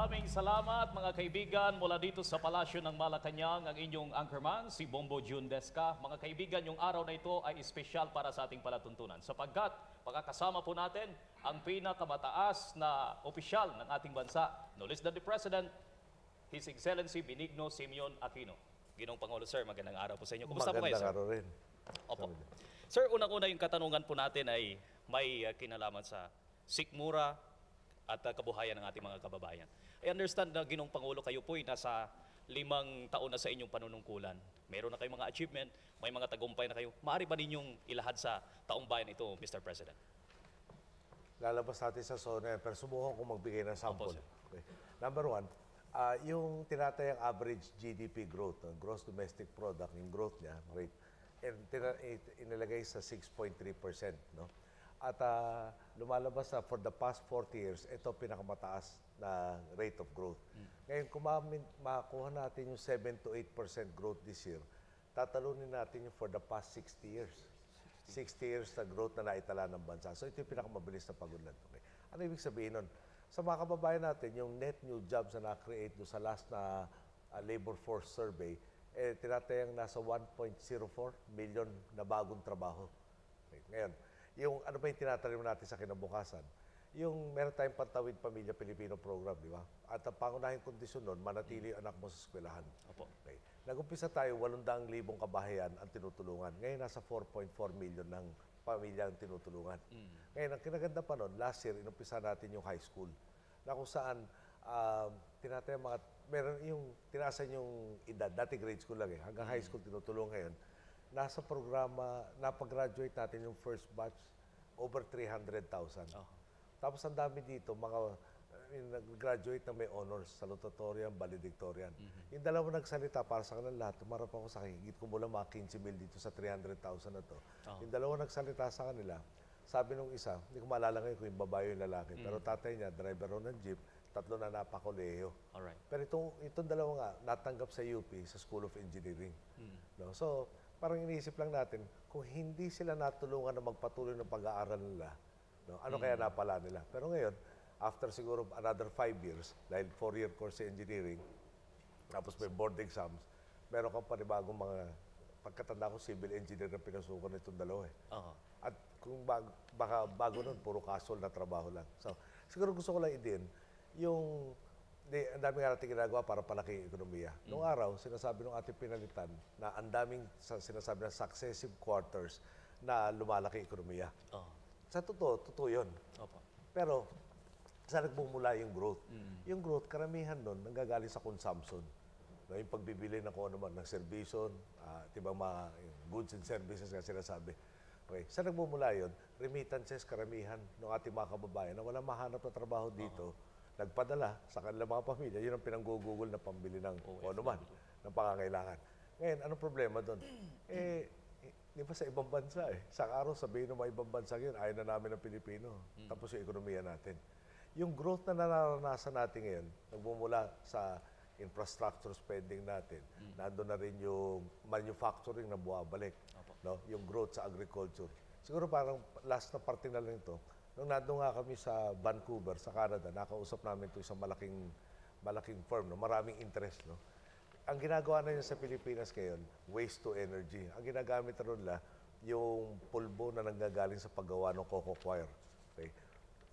Maraming salamat mga kaibigan mula dito sa Palasyo ng Malacanang, ang inyong anchorman, si Bombo June Desca. Mga kaibigan, yung araw na ito ay espesyal para sa ating palatuntunan sapagkat makakasama po natin ang pinakamataas na opisyal ng ating bansa, no less than the President, His Excellency Benigno Simeon Aquino. Ginong Pangulo, sir, magandang araw po sa inyo. Kumusta po kayo, sir? Magandang araw rin. Opo. Sir, unang-una yung katanungan po natin ay may kinalaman sa sikmura at kabuhayan ng ating mga kababayan. I understand na Ginong Pangulo, kayo po ay nasa 5 taon na sa inyong panunungkulan. Meron na kayong mga achievement, may mga tagumpay na kayo. Maaari ba ninyong ilahad sa taong bayan ito, Mr. President? Lalabas natin sa zona, pero subukan ko magbigay ng sample. Opo, sir. Okay. Number one, yung tinatayang average GDP growth, gross domestic product, yung growth niya, rate, inilagay sa 6.3%. No? At lumalabas na for the past 40 years, ito pinakamataas na rate of growth. Ngayon, kung makakuha natin yung 7 to 8% growth this year, tatalunin natin yung for the past 60 years. 60 years na growth na naitala ng bansa. So ito yung pinakamabilis na pagunlad. Okay. Ano ibig sabihin nun? Sa mga kababayan natin, yung net new jobs na na-create sa last na labor force survey, tinatayang nasa 1.04 million na bagong trabaho. Okay. Ngayon, yung ano ba yung tinatanim natin sa kinabukasan? Yung meron tayong Pantawid Pamilya Pilipino program, di ba? At ang pangunahing kondisyon nun, manatili ang anak mo sa eskwelahan. Opo. Okay. Nag-umpisa tayo, 800,000 kabahayan ang tinutulungan. Ngayon, nasa 4.4 million ng pamilya ang tinutulungan. Ngayon, ang kinaganda pa nun, last year, inumpisa natin yung high school. Na kung saan, tinatayang mga, meron yung, tinasan yung edad, dati grade school lang hanggang high school tinutulungan ngayon. Nasa programa, napag-graduate natin yung first batch, over 300,000. Tapos ang dami dito, mga nag-graduate na may honors, salutatorian, valedictorian. Yung dalawa nagsalita para sa kanila lahat, tumarap ako sa higit ko mula mga 15 mil dito sa 300,000 na to. Yung dalawa nagsalita sa kanila, sabi nung isa, hindi ko maalala ngayon kung yung babae yung lalaki, pero tatay niya, driver ng jeep, 3 na napakolehiyo. Alright. Pero itong dalawa nga, natanggap sa UP, sa School of Engineering. No? So, parang iniisip lang natin, kung hindi sila natulungan na magpatuloy ng pag-aaral nila, no, ano kaya napala nila? Pero ngayon, after siguro another 5 years, dahil 4-year course sa engineering, tapos may board exams, meron kang panibagong mga, pagkatanda ko, civil engineer na pinasukan itong dalawa eh. At kung baka bago nun, puro casual na trabaho lang. So, siguro gusto ko lang i-din, yung ang daming natin ginagawa para palaki yung ekonomiya. Noong araw, sinasabi ng ating pinalitan na ang daming sinasabi na successive quarters na lumalaki yung ekonomiya. Sa totoo yun. Pero, saan nagmumula yung growth? Yung growth, karamihan nun, nanggagaling sa consumption. No, yung pagbibili ng kung ano man, ng servisyon, diba, mga goods and services nga sinasabi. Okay. Saan nagmumula yun? Remittances, karamihan ng ating mga kababayan na walang mahanap na trabaho dito, nagpadala sa kanilang mga pamilya, yun ang pinanggugugol na pambili ng ano man, ng pangangailangan. Ngayon, anong problema doon? Di ba sa ibang bansa Sa araw, sabihin ng mga ibang bansa yun, ayaw na namin ng Pilipino. Tapos yung ekonomiya natin. Yung growth na nararanasan natin ngayon, nagmumula sa infrastructure spending natin, nandun na rin yung manufacturing na buwabalik, no? Yung growth sa agriculture. Siguro parang last na parte na lang ito, nung nandun nga kami sa Vancouver, sa Canada, nakausap namin ito isang malaking firm, no? Maraming interest. No? Ang ginagawa na yun sa Pilipinas ngayon, waste to energy. Ang ginagamit na rin nila, yung pulbo na nanggagaling sa paggawa ng coco coir. Okay?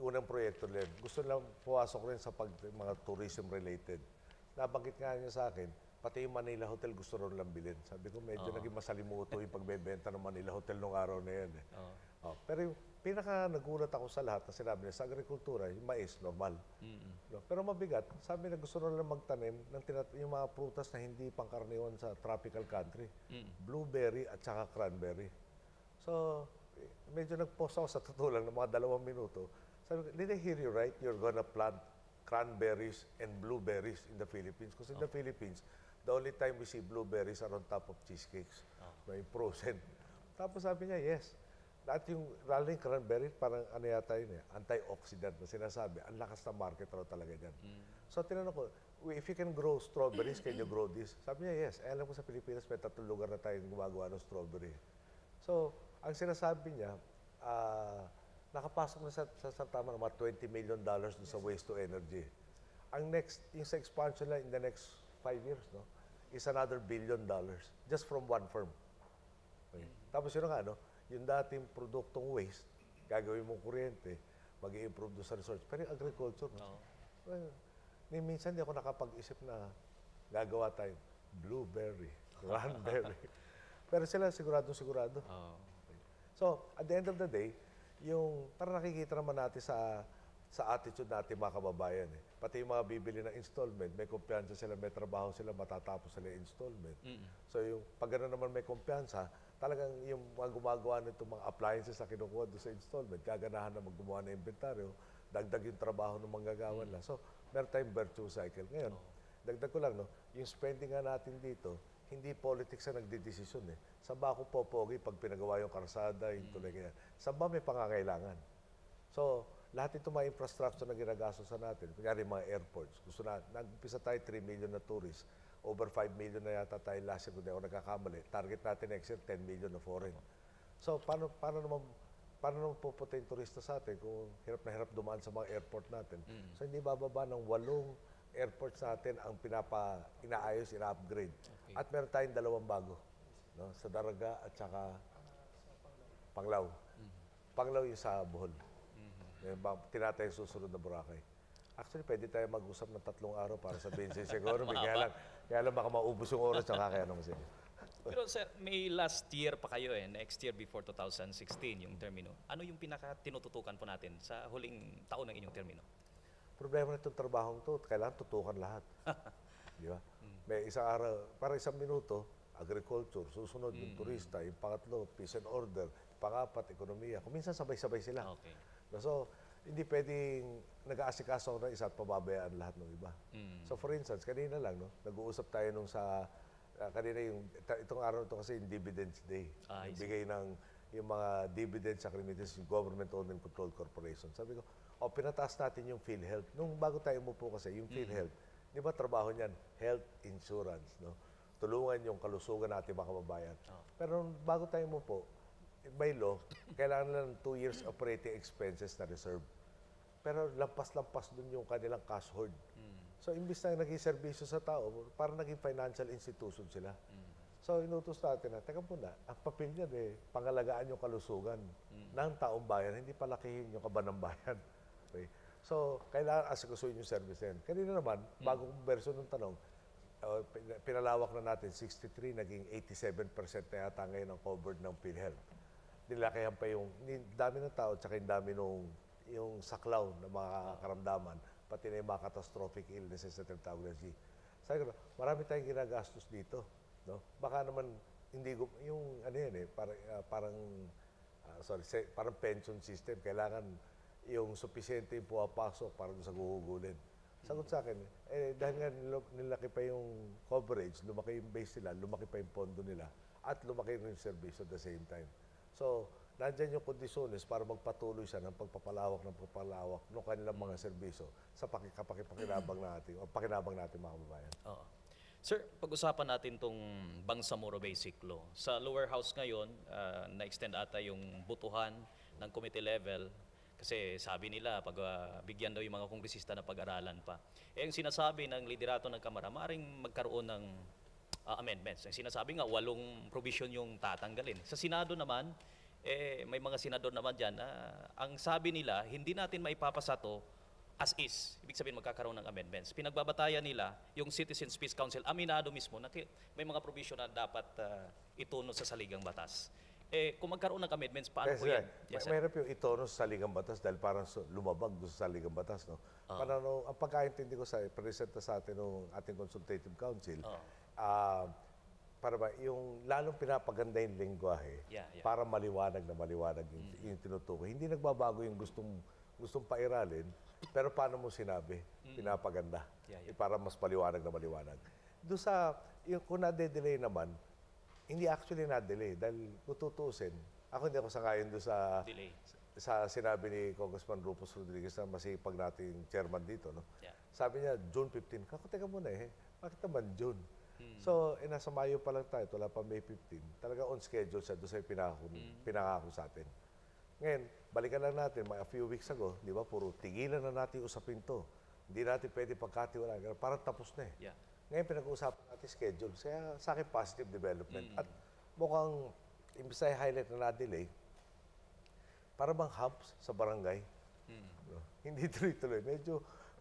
Unang proyekto nila. Gusto nilang puwasok rin sa mga tourism related. Nabanggit nga niya sa akin, pati yung Manila Hotel gusto rin lang bilhin. Sabi ko, medyo naging masalimuto yung pagbebenta ng Manila Hotel nung araw na yan. Pero yung pinaka nagulat ako sa lahat na sinabi niya, sa agrikultura, yung mais, normal. No? Pero mabigat, sabi na gusto rin lang magtanim ng yung mga prutas na hindi pangkaraniwan sa tropical country. Blueberry at saka cranberry. So, medyo nag-post ako sa totoo lang ng mga 2 minuto. Sabi ko, did I hear you right? You're gonna plant cranberries and blueberries in the Philippines. Because in the Philippines, the only time we see blueberries are on top of cheesecakes. May frozen. Tapos sabi niya, yes. At yung lalo yung cranberry, parang ano yata yun antioxidant na sinasabi. Ang lakas na market raw talaga dyan. So tinanong ko, if you can grow strawberries, can you grow this? Sabi niya, yes. Alam ko sa Pilipinas, may 3 lugar na tayong gumagawa ng strawberry. So, ang sinasabi niya, nakapasok na sa tama ng mga $20 million sa waste to energy. ang next, yung sa expansion na in the next 5 years, no, is another $1 billion just from one firm. Okay. Tapos yun nga, no, yung dating produktong waste, gagawin mong kuryente, mag-i-improve doon sa research. Pero yung agriculture, no, well, minsan di ako nakapag-isip na gagawa tayo blueberry, cranberry. Pero sila sigurado. So, at the end of the day, yung para nakikita naman natin sa attitude natin mga kababayan. Pati yung mga bibili ng installment, may kumpiyansa sila, may trabaho sila, matatapos sila yung installment. So, yung pag gano'n naman may kumpiyansa, talagang yung mga gumagawa nito mga appliances na kinukuha doon sa installment, gaganahan na maggumawa ng inventaryo, dagdag yung trabaho ng manggagawa nila. So, meron tayong virtuous cycle. Ngayon, dagdag ko lang, no, yung spending nga natin dito, hindi politics na nagdidesisyon eh. Saan ba ako popogi pag pinagawa yung karsada, yung tulay kaya? Saan ba may pangangailangan? So, lahat ito mga infrastructure na ginagastosan natin, kunyari mga airports, gusto na, nag-umpisa tayo 3 million na tourists, over 5 million na yata tayo last year, kung di ako nagkakamali. Target natin next year, 10 million na foreign. So, paano naman pupunta yung turista sa atin kung hirap na hirap dumaan sa mga airport natin? So, hindi bababa ng 8 airports natin ang inaayos, ina-upgrade. Okay. At meron tayong 2 bago, no? Sa Daraga at saka Panglao. Panglao yung sa Bohol. Tinatay yung susunod na Boracay. Actually, pwede tayo mag-usap ng 3 araw para sabihin siya siguro. Kaya lang baka maubos yung oras at kaya naman siya. Pero sir, may last year pa kayo next year before 2016, yung termino. Ano yung pinaka-tinututukan po natin sa huling taon ng inyong termino? Problema na itong trabahong to, kailangan tutukan lahat. Di ba? May isang araw, para isang minuto, agriculture, susunod yung turista, yung pangatlo, peace and order, pangapat, ekonomiya. Kung minsan sabay-sabay sila. Okay. So, hindi pwedeng nag-aasikaso ako ng isa at pababayaan lahat ng iba. So, for instance, kanina lang, no, nag-uusap tayo nung sa, kanina itong araw ito kasi yung Dividends Day. Bigay ng yung mga dividends sa communities, yung government-owned and controlled corporation. Sabi ko, pinataas natin yung PhilHealth. Nung bago tayo umupo kasi, yung PhilHealth, di ba trabaho niyan? Health insurance, no? Tulungan yung kalusugan natin mga kababayan. Pero nung bago tayo umupo, by law, kailangan lang 2 years operating expenses na reserve. Pero lampas-lampas dun yung kanilang cash hoard. So, imbis na naging serbisyo sa tao, parang naging financial institution sila. So, inutos natin na, teka muna, ang papel niyan pangalagaan yung kalusugan ng taong bayan, hindi palakihin yung kaban ng bayan. Okay? So, kailangan asikasuhin yung service yan. Kanina naman, bagong version ng tanong, pinalawak na natin, 63, naging 87% na yata ngayon ang covered ng PhilHealth. Nilakihan pa yung dami ng tao, tsaka yung dami yung saklaw na mga karamdaman, pati na yung mga catastrophic illnesses na tinatawag na G. Sabi ko, marami tayong ginagastos dito. No? Baka naman, hindi yung ano yan parang pension system, kailangan yung sufficiente yung pumapasok para doon sa guhugulin. Sagot sa akin, dahil nga nilaki pa yung coverage, lumaki yung base nila, lumaki pa yung pondo nila, at lumaki rin yung service at the same time. So, nandyan yung kondisyones para magpatuloy siya ng pagpapalawak ng kanilang mga serbisyo sa pakinabang natin o pakinabang natin mga kababayan. Oo. Sir, pag-usapan natin tong Bangsamoro Basic Law. Sa lower house ngayon, na-extend ata yung butuhan ng committee level kasi sabi nila, pag bigyan daw yung mga kongresista na pag-aralan pa. Yung sinasabi ng liderato ng Kamara, maaaring magkaroon ng amendments. Yung sinasabi nga, 8 provision yung tatanggalin. Sa Senado naman, may mga senador naman dyan na ang sabi nila, hindi natin maipapasa to as is. Ibig sabihin, magkakaroon ng amendments. Pinagbabatayan nila yung Citizens Peace Council, aminado mismo na may mga provision na dapat itunod sa saligang batas. Kung magkaroon ng amendments, paano po yan? Yes, mahirap yung itono sa saligang batas dahil parang lumabag doon sa saligang batas. No? Ang pagkaintindi ko presenta sa atin ng ating consultative council, para ba, yung lalong pinapaganda yung lengguwahe para maliwanag yung tinutukoy. Hindi nagbabago yung gustong pairalin, pero paano mo sinabi? Pinapaganda. Para mas maliwanag. Doon kung na-delay naman, hindi actually na-delay dahil kung tutusin, ako hindi ako sangayon doon sa sinabi ni Congressman Rufus Rodriguez na masipag nating chairman dito. No? Sabi niya, June 15. Teka muna bakit naman June? So, nasa Mayo pa lang tayo, wala pa May 15. Talaga on schedule siya doon sa pinangako sa atin. Ngayon, balikan lang natin, a few weeks ago, di ba, puro tigilan na natin usapin to. Hindi natin pwede pagkatiwalaan. Parang tapos na eh. Yeah. Ngayon pinag-uusapan natin schedule. Kaya sa akin, positive development. At mukhang, imbis ay highlight na na-delay, para bang hubs sa barangay. No? Hindi tuloy-tuloy.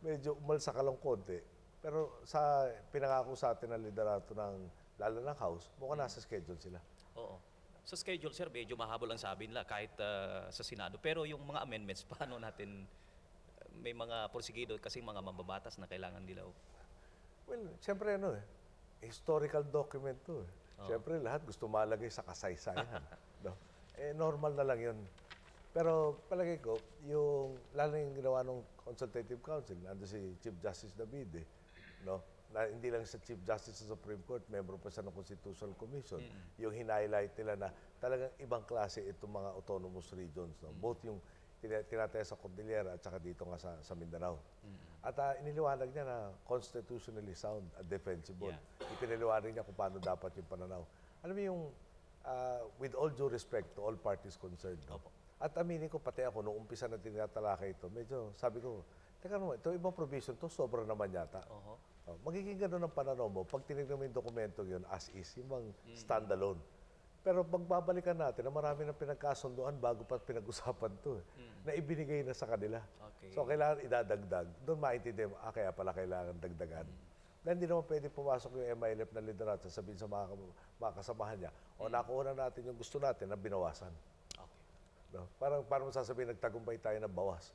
Medyo umalsa ka lang konti. Pero sa pinangako sa atin ng liderato ng, lalo ng House, mukhang nasa schedule sila. Oo. Sa schedule, sir, medyo mahabol ang sabi nila kahit sa Senado. Pero yung mga amendments, paano natin, may mga porsigido kasi mga mambabatas na kailangan nila. Well, siyempre historical document to eh. Siyempre lahat gusto malagay sa kasaysayan. No? Normal na lang yun. Pero palagay ko, lalo yung ginawa ng Consultative Council, nando si Chief Justice David no? Na hindi lang sa Chief Justice sa Supreme Court, member pa siya ng Constitutional Commission. Yung hinighlight nila na talagang ibang klase itong mga autonomous regions. No? Both yung tinataya sa Cordillera at saka dito nga sa Mindanao. At iniliwanag niya na constitutionally sound at defensible. Yeah. Ipiniliwanag niya kung paano dapat yung pananaw. Alam mo yung, with all due respect to all parties concerned. No? At aminin ko, pati ako, nung umpisa na tinatalakay ito, medyo sabi ko, teka naman, ito ibang provision to sobra naman yata. Magiging gano'n ang pananaw mo pag tinignan mo yung dokumento yun as is, yung bang standalone. Pero pagbabalikan natin na marami ng pinagkasunduan bago pa pinag-usapan to na ibinigay na sa kanila. Okay. So kailangan idadagdag. Doon maintindihan mo, kaya pala kailangan dagdagan. Dahil hindi naman pwede pumasok yung MILF na liderato at sabihin sa mga kasamahan niya, o nakuha na natin yung gusto natin na binawasan. Okay. No? Parang sasabihin, nagtagumpay tayo ng bawas.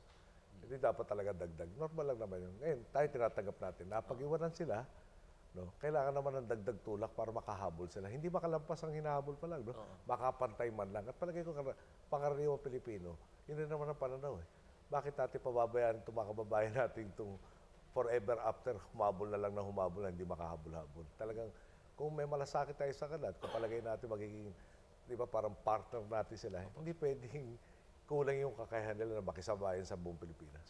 Hindi dapat talaga dagdag. Normal lang naman yun. Ngayon, tayo tinatanggap natin. Napag-iwanan sila, no? Kailangan naman ng dagdag tulak para makahabol sila. Hindi makalampas ang hinahabol pa lang. No? Makapantay man lang. At palagay ko, pangkaraniwang Pilipino, yun rin naman ang pananaw. Bakit natin pababayaan itong mga kababayan natin itong forever after humabol na lang na humabol na hindi makahabol-habol. Talagang, kung may malasakit tayo sa kanila, kung palagay natin magiging, di ba, parang partner natin sila, hindi pwedeng kulang yung kakayahan nila na makisabayan sa buong Pilipinas.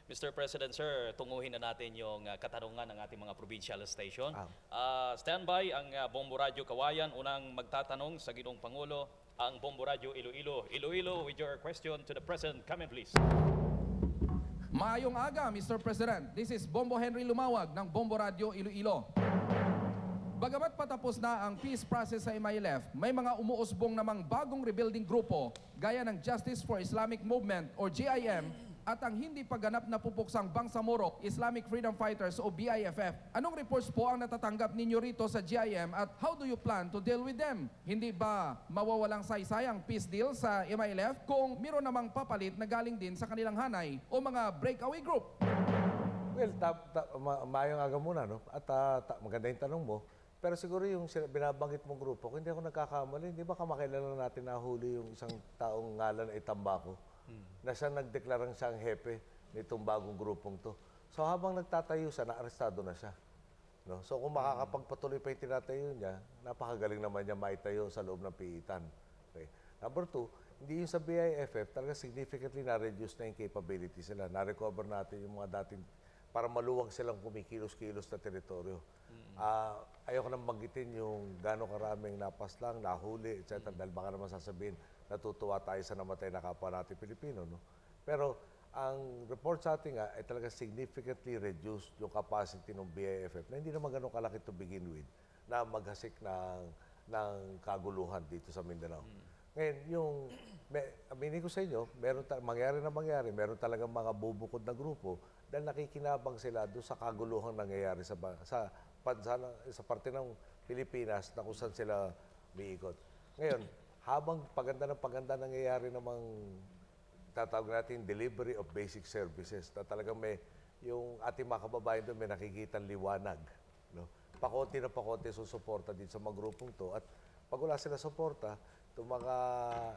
Mr. President, sir, tunguhin na natin yung katanungan ng ating mga provincial station. Standby ang Bombo Radio Kawayan. Unang magtatanong sa Ginoong Pangulo, ang Bombo Radio Iloilo. Iloilo, with your question to the President. Come in, please. Maayong aga, Mr. President. This is Bombo Henry Lumawag ng Bombo Radio Iloilo. Bagamat patapos na ang peace process sa MILF, may mga umuusbong namang bagong rebuilding grupo gaya ng Justice for Islamic Movement or JIM at ang hindi pagganap na pupuksang Bangsamoro Islamic Freedom Fighters o BIFF. Anong reports po ang natatanggap ninyo rito sa JIM at how do you plan to deal with them? Hindi ba mawawalang saysayang peace deal sa MILF kung meron namang papalit na galing din sa kanilang hanay o mga breakaway group? Well, maayong aga muna, no? At maganda yung tanong mo. Pero siguro yung binabanggit mong grupo, kung hindi ako nagkakamali, hindi ba kamakailan natin nahuli yung isang taong ngalan ay Tambako? Na siya nagdeklarang siyang hepe nitong bagong grupong to. So habang nagtatayo siya, naarestado na siya. No? So kung makakapagpatuloy pa yung tinatayo niya, napakagaling naman niya maitayo sa loob ng piitan. Okay. Number two, hindi yung sa BIFF, talaga significantly na-reduce na yung capability sila. Na-recover natin yung mga dating, para maluwag silang kumikilos-kilos na teritoryo. Ayoko nang banggitin yung gano'ng karaming napaslang, nahuli, etc. Dahil baka naman sasabihin, natutuwa tayo sa namatay na kapwa natin Pilipino. No? Pero ang report sa atin nga ay talaga significantly reduced yung capacity ng BIFF na hindi naman gano'ng kalaki to begin with na maghasik ng kaguluhan dito sa Mindanao. Ngayon, aminin ko sa inyo, mangyari, meron talagang mga bubukod na grupo dahil nakikinabang sila doon sa kaguluhang nangyayari sa parte ng Pilipinas na kung saan sila umiikot. Ngayon, habang paganda nangyayari namang tatawag natin delivery of basic services na talagang yung ating mga kababayan doon may nakikitang liwanag. No? Pakonti na pakonti susuporta din sa mga grupong to. At pag wala sila suporta, itong mga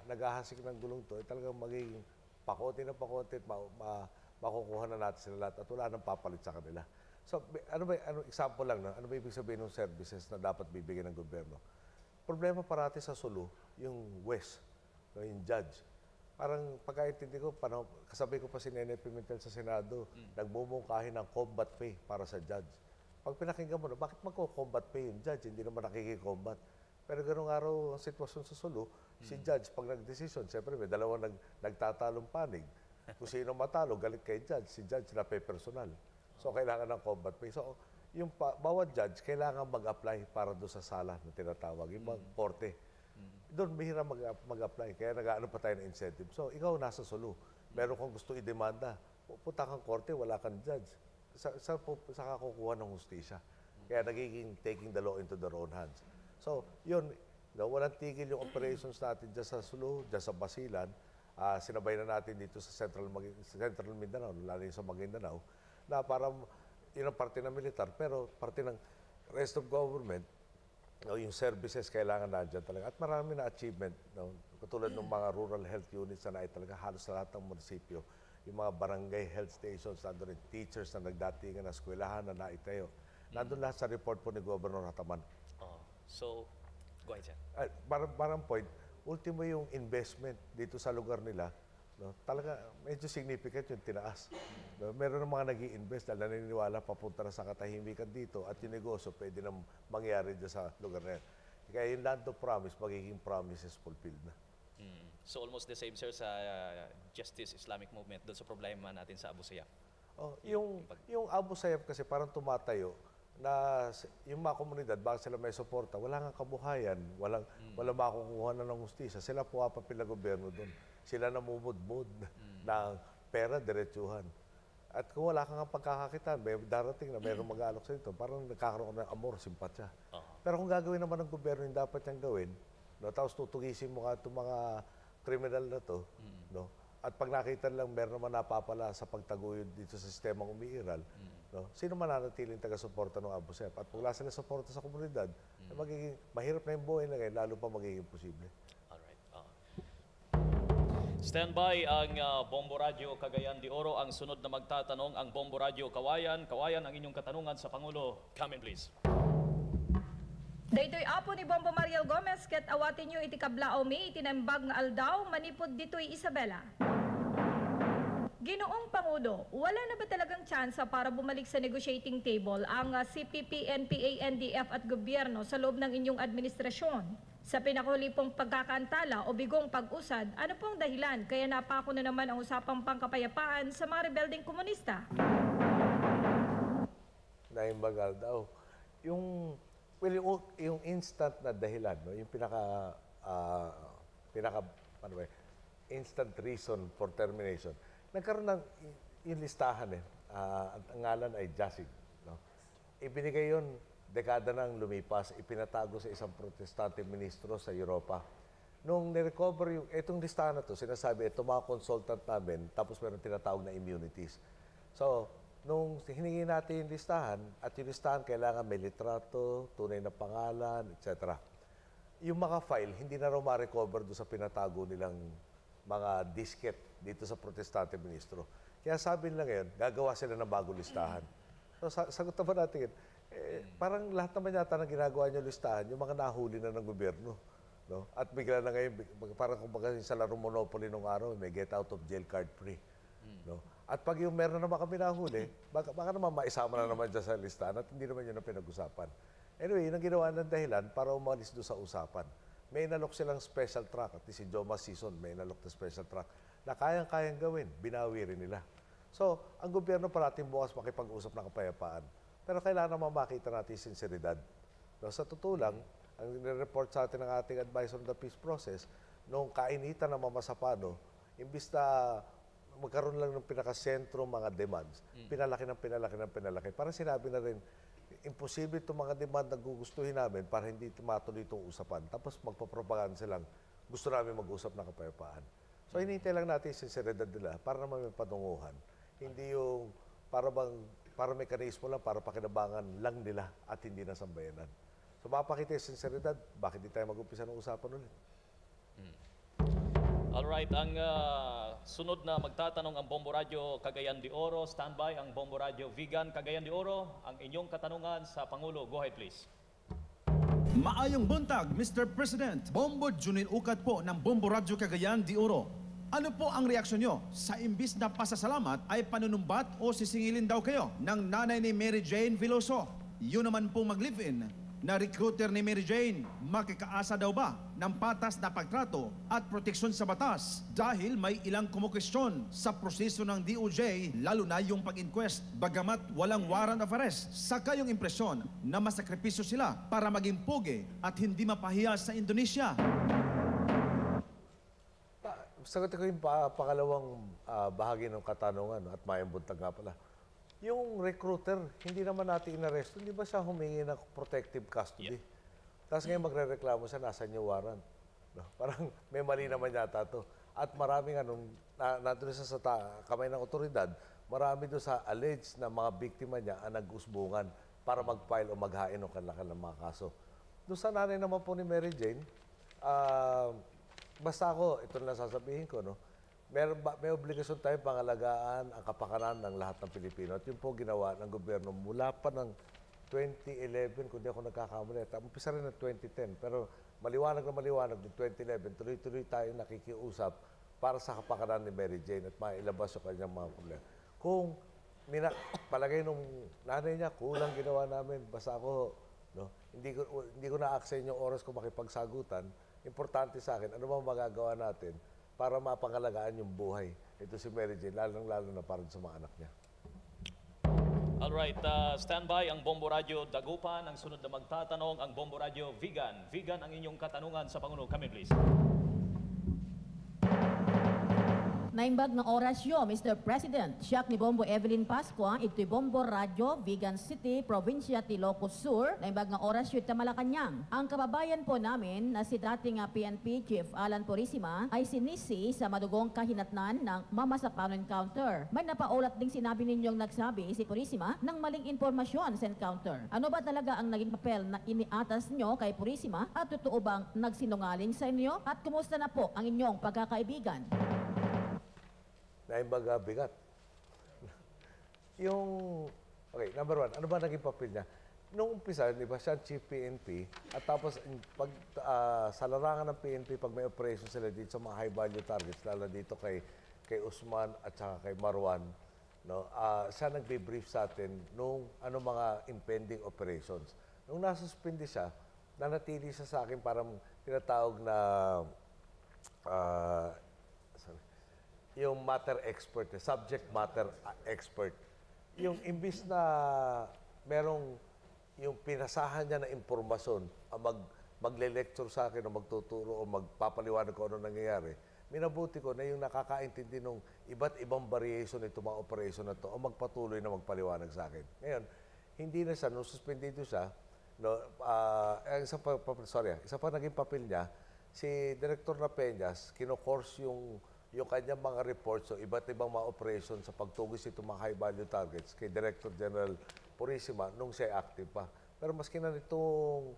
naghahasik ng gulong to, talagang magiging pakonti na pakonti at makukuha na natin sila lahat at wala nang papalit sa kanila. So, example lang, no? Ano ba ibig sabihin ng services na dapat bibigyan ng gobyerno? Problema parati sa Sulu, yung West, no? Yung judge. Parang pagkaintindi ko, kasabay ko pa si Nene Pimentel sa Senado, nagmumungkahin ng combat pay para sa judge. Pag pinakinggan mo na, bakit magko-combat pay yung judge? Hindi naman nakikicombat. Pero gano'ng araw ang sitwasyon sa Sulu, si judge, pag nag-decision, siyempre may dalawang nagtatalong panig. Kung sino matalo, galit kay judge, si judge na personal. So, kailangan ng combat pay. So, yung bawat judge, kailangan mag-apply para doon sa sala na tinatawag, yung mga korte. Doon, bihira mag-apply. Kaya nag-ano pa tayo ng incentive. So, ikaw nasa solo. Meron kang gusto i-demanda. Pupunta kang korte, wala kang judge. Sa ka kukuha ng hustisya. Kaya nagiging taking the law into their own hands. So, yun, walang tigil yung operations natin dyan sa Sulu, dyan sa Basilan. Sinabay na natin dito sa Central Mindanao, lalo yung sa Maguindanao, na parang yun ang parte ng militar, pero parte ng rest of government, yung services kailangan nandiyan talaga. At marami na achievement, katulad ng mga rural health units na talaga halos sa lahat ng munisipyo. Yung mga barangay health stations, nandun rin teachers na nagdatingan na eskwelahan na naitayo. Nandun lahat sa report po ni Governor Hataman. So, go ahead, sir. Parang point, ultimo yung investment dito sa lugar nila, talaga medyo significant yung tinaas. Meron ng mga nag-i-invest dahil naniniwala papunta na sa katahimikan dito at yung negosyo pwede na mangyari dyan sa lugar na yan. Kaya yung land of promise, magiging promises fulfilled na. So almost the same, sir, sa Justice Islamic Movement doon sa problema natin sa Abu Sayyaf. Yung Abu Sayyaf kasi parang tumatayo na yung mga komunidad, bakit sila may suporta, wala nga kabuhayan, walang makukuha na ng hustisya. Sila puwapapil na gobyerno doon. Sila namumudmud ng pera, diretsuhan. At kung wala kang pagkakakitaan, may darating na mayroong mag-aalok sa ito, parang nagkakaroon ng amor, simpatya. Pero kung gagawin naman ng gobyerno yung dapat niyang gawin, tapos tutugisin mo ka itong mga kriminal na to, at pag nakita lang meron naman napapala sa pagtaguyod dito sa sistemang umiiral, sino man nanatiling taga-suporta ng Abu Sayyaf? At kung wala sila suporta sa komunidad, magiging mahirap na yung buhay na ngayon, lalo pa magiging posible. Alright. Standby ang Bombo Radio Cagayan de Oro. Ang sunod na magtatanong ang Bombo Radio Kawayan. Kawayan, ang inyong katanungan sa Pangulo. Come in, please. Daytoy apo ni Bombo Mariel Gomez ket awatin nyo iti kablao mi itinambag nga aldaw manipod ditoy Isabela. Ginoong Pangulo, wala na ba talagang tsansa para bumalik sa negotiating table ang CPP, NPA, NDF at gobyerno sa loob ng inyong administrasyon? Sa pinakahuli pong pagkakaantala o bigong pag-usad, ano pong dahilan kaya napako na naman ang usapang pangkapayapaan sa mga rebelding komunista? Naimbagal daw. Yung instant na dahilan, yung instant reason for termination, nagkaroon ng yung listahan ang ngalan ay Jasig. Ibinigay yun, dekada nang lumipas, ipinatago sa isang protestante ministro sa Europa. Nung nirecover itong listahan na to, sinasabi, ito mga consultant namin, tapos meron tinatawag na immunities. So, nung hiningi natin yung listahan, at yung listahan kailangan may litrato, tunay na pangalan, etc. Yung mga file, hindi na raw ma-recover doon sa pinatago nilang mga disket dito sa protestante ministro. Kaya sabi nila ngayon, gagawa sila ng bagong listahan. So, sagot naman natin, parang lahat naman yata ng ginagawa niyo listahan, yung mga nahuli na ng gobyerno. At bigla na ngayon, parang kumbaga sa larong Monopoly nung araw, may get out of jail card free. At pag yung meron naman kami nahuli, baka naman maisama na naman dyan sa listahan at hindi naman yun ang pinag-usapan. Anyway, yun ang ginawa ng dahilan para umalis doon sa usapan. May inalok silang special truck, at si Joma Season may inalok na special truck na kayang-kayang gawin, binawi rin nila. So, ang gobyerno parating bukas makipag-usap ng kapayapaan. Pero kailangan naman makita natin sinseridad. Sa totoo lang, ang nire-report sa atin ng ating advisor on the peace process, nung kainitan ng mamasapano, imbis na magkaroon lang ng pinakasentro mga demands, pinalaki. Parang sinabi na rin, imposible itong mga demand na gugustuhin namin para hindi matuloy itong usapan. Tapos magpapropaganda silang gusto namin mag-usap ng kapayapaan. So hinihintay lang natin yung sinseridad nila para naman may patunguhan. Hindi yung para mekanismo lang, para pakinabangan lang nila at hindi na sambayanan. So mapakita yung sinseridad, bakit di tayo mag-umpisa ng usapan ulit? Alright, ang sunod na magtatanong ang Bombo Radio Cagayan de Oro. Standby ang Bombo Radio Vigan Cagayan de Oro. Ang inyong katanungan sa Pangulo. Go ahead, please. Maayong buntag, Mr. President. Bombo Junil Ukat po ng Bombo Radio Cagayan de Oro. Ano po ang reaksyon nyo? Sa imbis na pasasalamat ay panunumbat o sisingilin daw kayo ng nanay ni Mary Jane Veloso. Yun naman pong mag-live-in na recruiter ni Mary Jane, makikaasa daw ba ng patas na pagtrato at proteksyon sa batas dahil may ilang kumukwestiyon sa proseso ng DOJ, lalo na yung pag-inquest, bagamat walang warrant of arrest. Saka yung impresyon na masakripisyo sila para maging pugi at hindi mapahiya sa Indonesia. Sagutin ko yung pangalawang bahagi ng katanungan, no, at mayambuntag nga pala. Yung recruiter, hindi naman natin inaresto. Hindi ba siya humingi ng protective custody? Tapos ngayon magre-reklamo siya, nasan yung warrant? No? Parang may mali naman yata to. At maraming nandun siya sa kamay ng otoridad, marami doon sa alleged na mga biktima niya ang nag-usbungan para mag-file o maghain ng kanilang mga kaso. Doon sa nanay naman po ni Mary Jane, basta ako, ito na sasabihin ko, no? May obligasyon tayo pangalagaan ang kapakanan ng lahat ng Pilipino. At yun po ginawa ng gobyerno mula pa ng 2011, kung di ako nagkakamali. Umpisa rin ng 2010. Pero maliwanag na maliwanag ng 2011, tuloy-tuloy tayo nakikiusap para sa kapakanan ni Mary Jane at mailabas yung kanyang mga problema. Kung palagay nung nanay niya, kulang ginawa namin, basta ako, no? Hindi ko na-access yung oras ko makipagsagutan. Importante sa akin, ano bang magagawa natin para mapangalagaan yung buhay. Ito si Mary Jane, lalong-lalo na para sa mga anak niya. Alright, standby ang Bombo Radio Dagupan. Ang sunod na magtatanong, ang Bombo Radio Vegan. Vegan ang inyong katanungan sa Pangulo. Come in, please. Naimbag ng orasyo, Mr. President. Siyak ni Bombo Evelyn Pascua, ito'y Bombo Radio, Vigan City, Provincia Ilocos Sur. Naimbag ng orasyo, ito Malacanang. Ang kababayan po namin na si dating PNP Chief Alan Purisima ay sinisi sa madugong kahinatnan ng Mama sa Pano Encounter. May napaulat ding sinabi ninyong nagsabi si Purisima ng maling informasyon sa encounter. Ano ba talaga ang naging papel na iniatas nyo kay Purisima at totoo bang nagsinungaling sa inyo? At kumusta na po ang inyong pagkakaibigan? Naimbaga bigat. Okay, number one, ano ba naging papel niya? Noong umpisa, di ba, siya chief PNP, at tapos sa larangan ng PNP, pag may operation sila dito sa mga high-value targets, lalo dito kay Usman at saka kay Marwan, no, siya nagbe-brief sa atin nung mga impending operations. Nung nasuspindi siya, nanatili siya sa akin parang tinatawag na yung matter expert, subject matter expert. Yung imbis na merong yung pinasahan niya na impormasyon, magle-lecture sa akin o magtuturo o magpapaliwanag ko ano nangyayari, minabuti ko na yung nakakaintindi ng iba't ibang variation nito mga operation na to o magpatuloy na magpaliwanag sa akin. Ngayon, hindi na siya, nung suspendido siya, no, isa pa naging papel niya, si Director Na Peñas, kino-course yung kanyang mga reports, so iba't ibang mga operation sa pagtugis itong mga high-value targets kay Director General Purisima nung siya active pa. Pero maski na nitong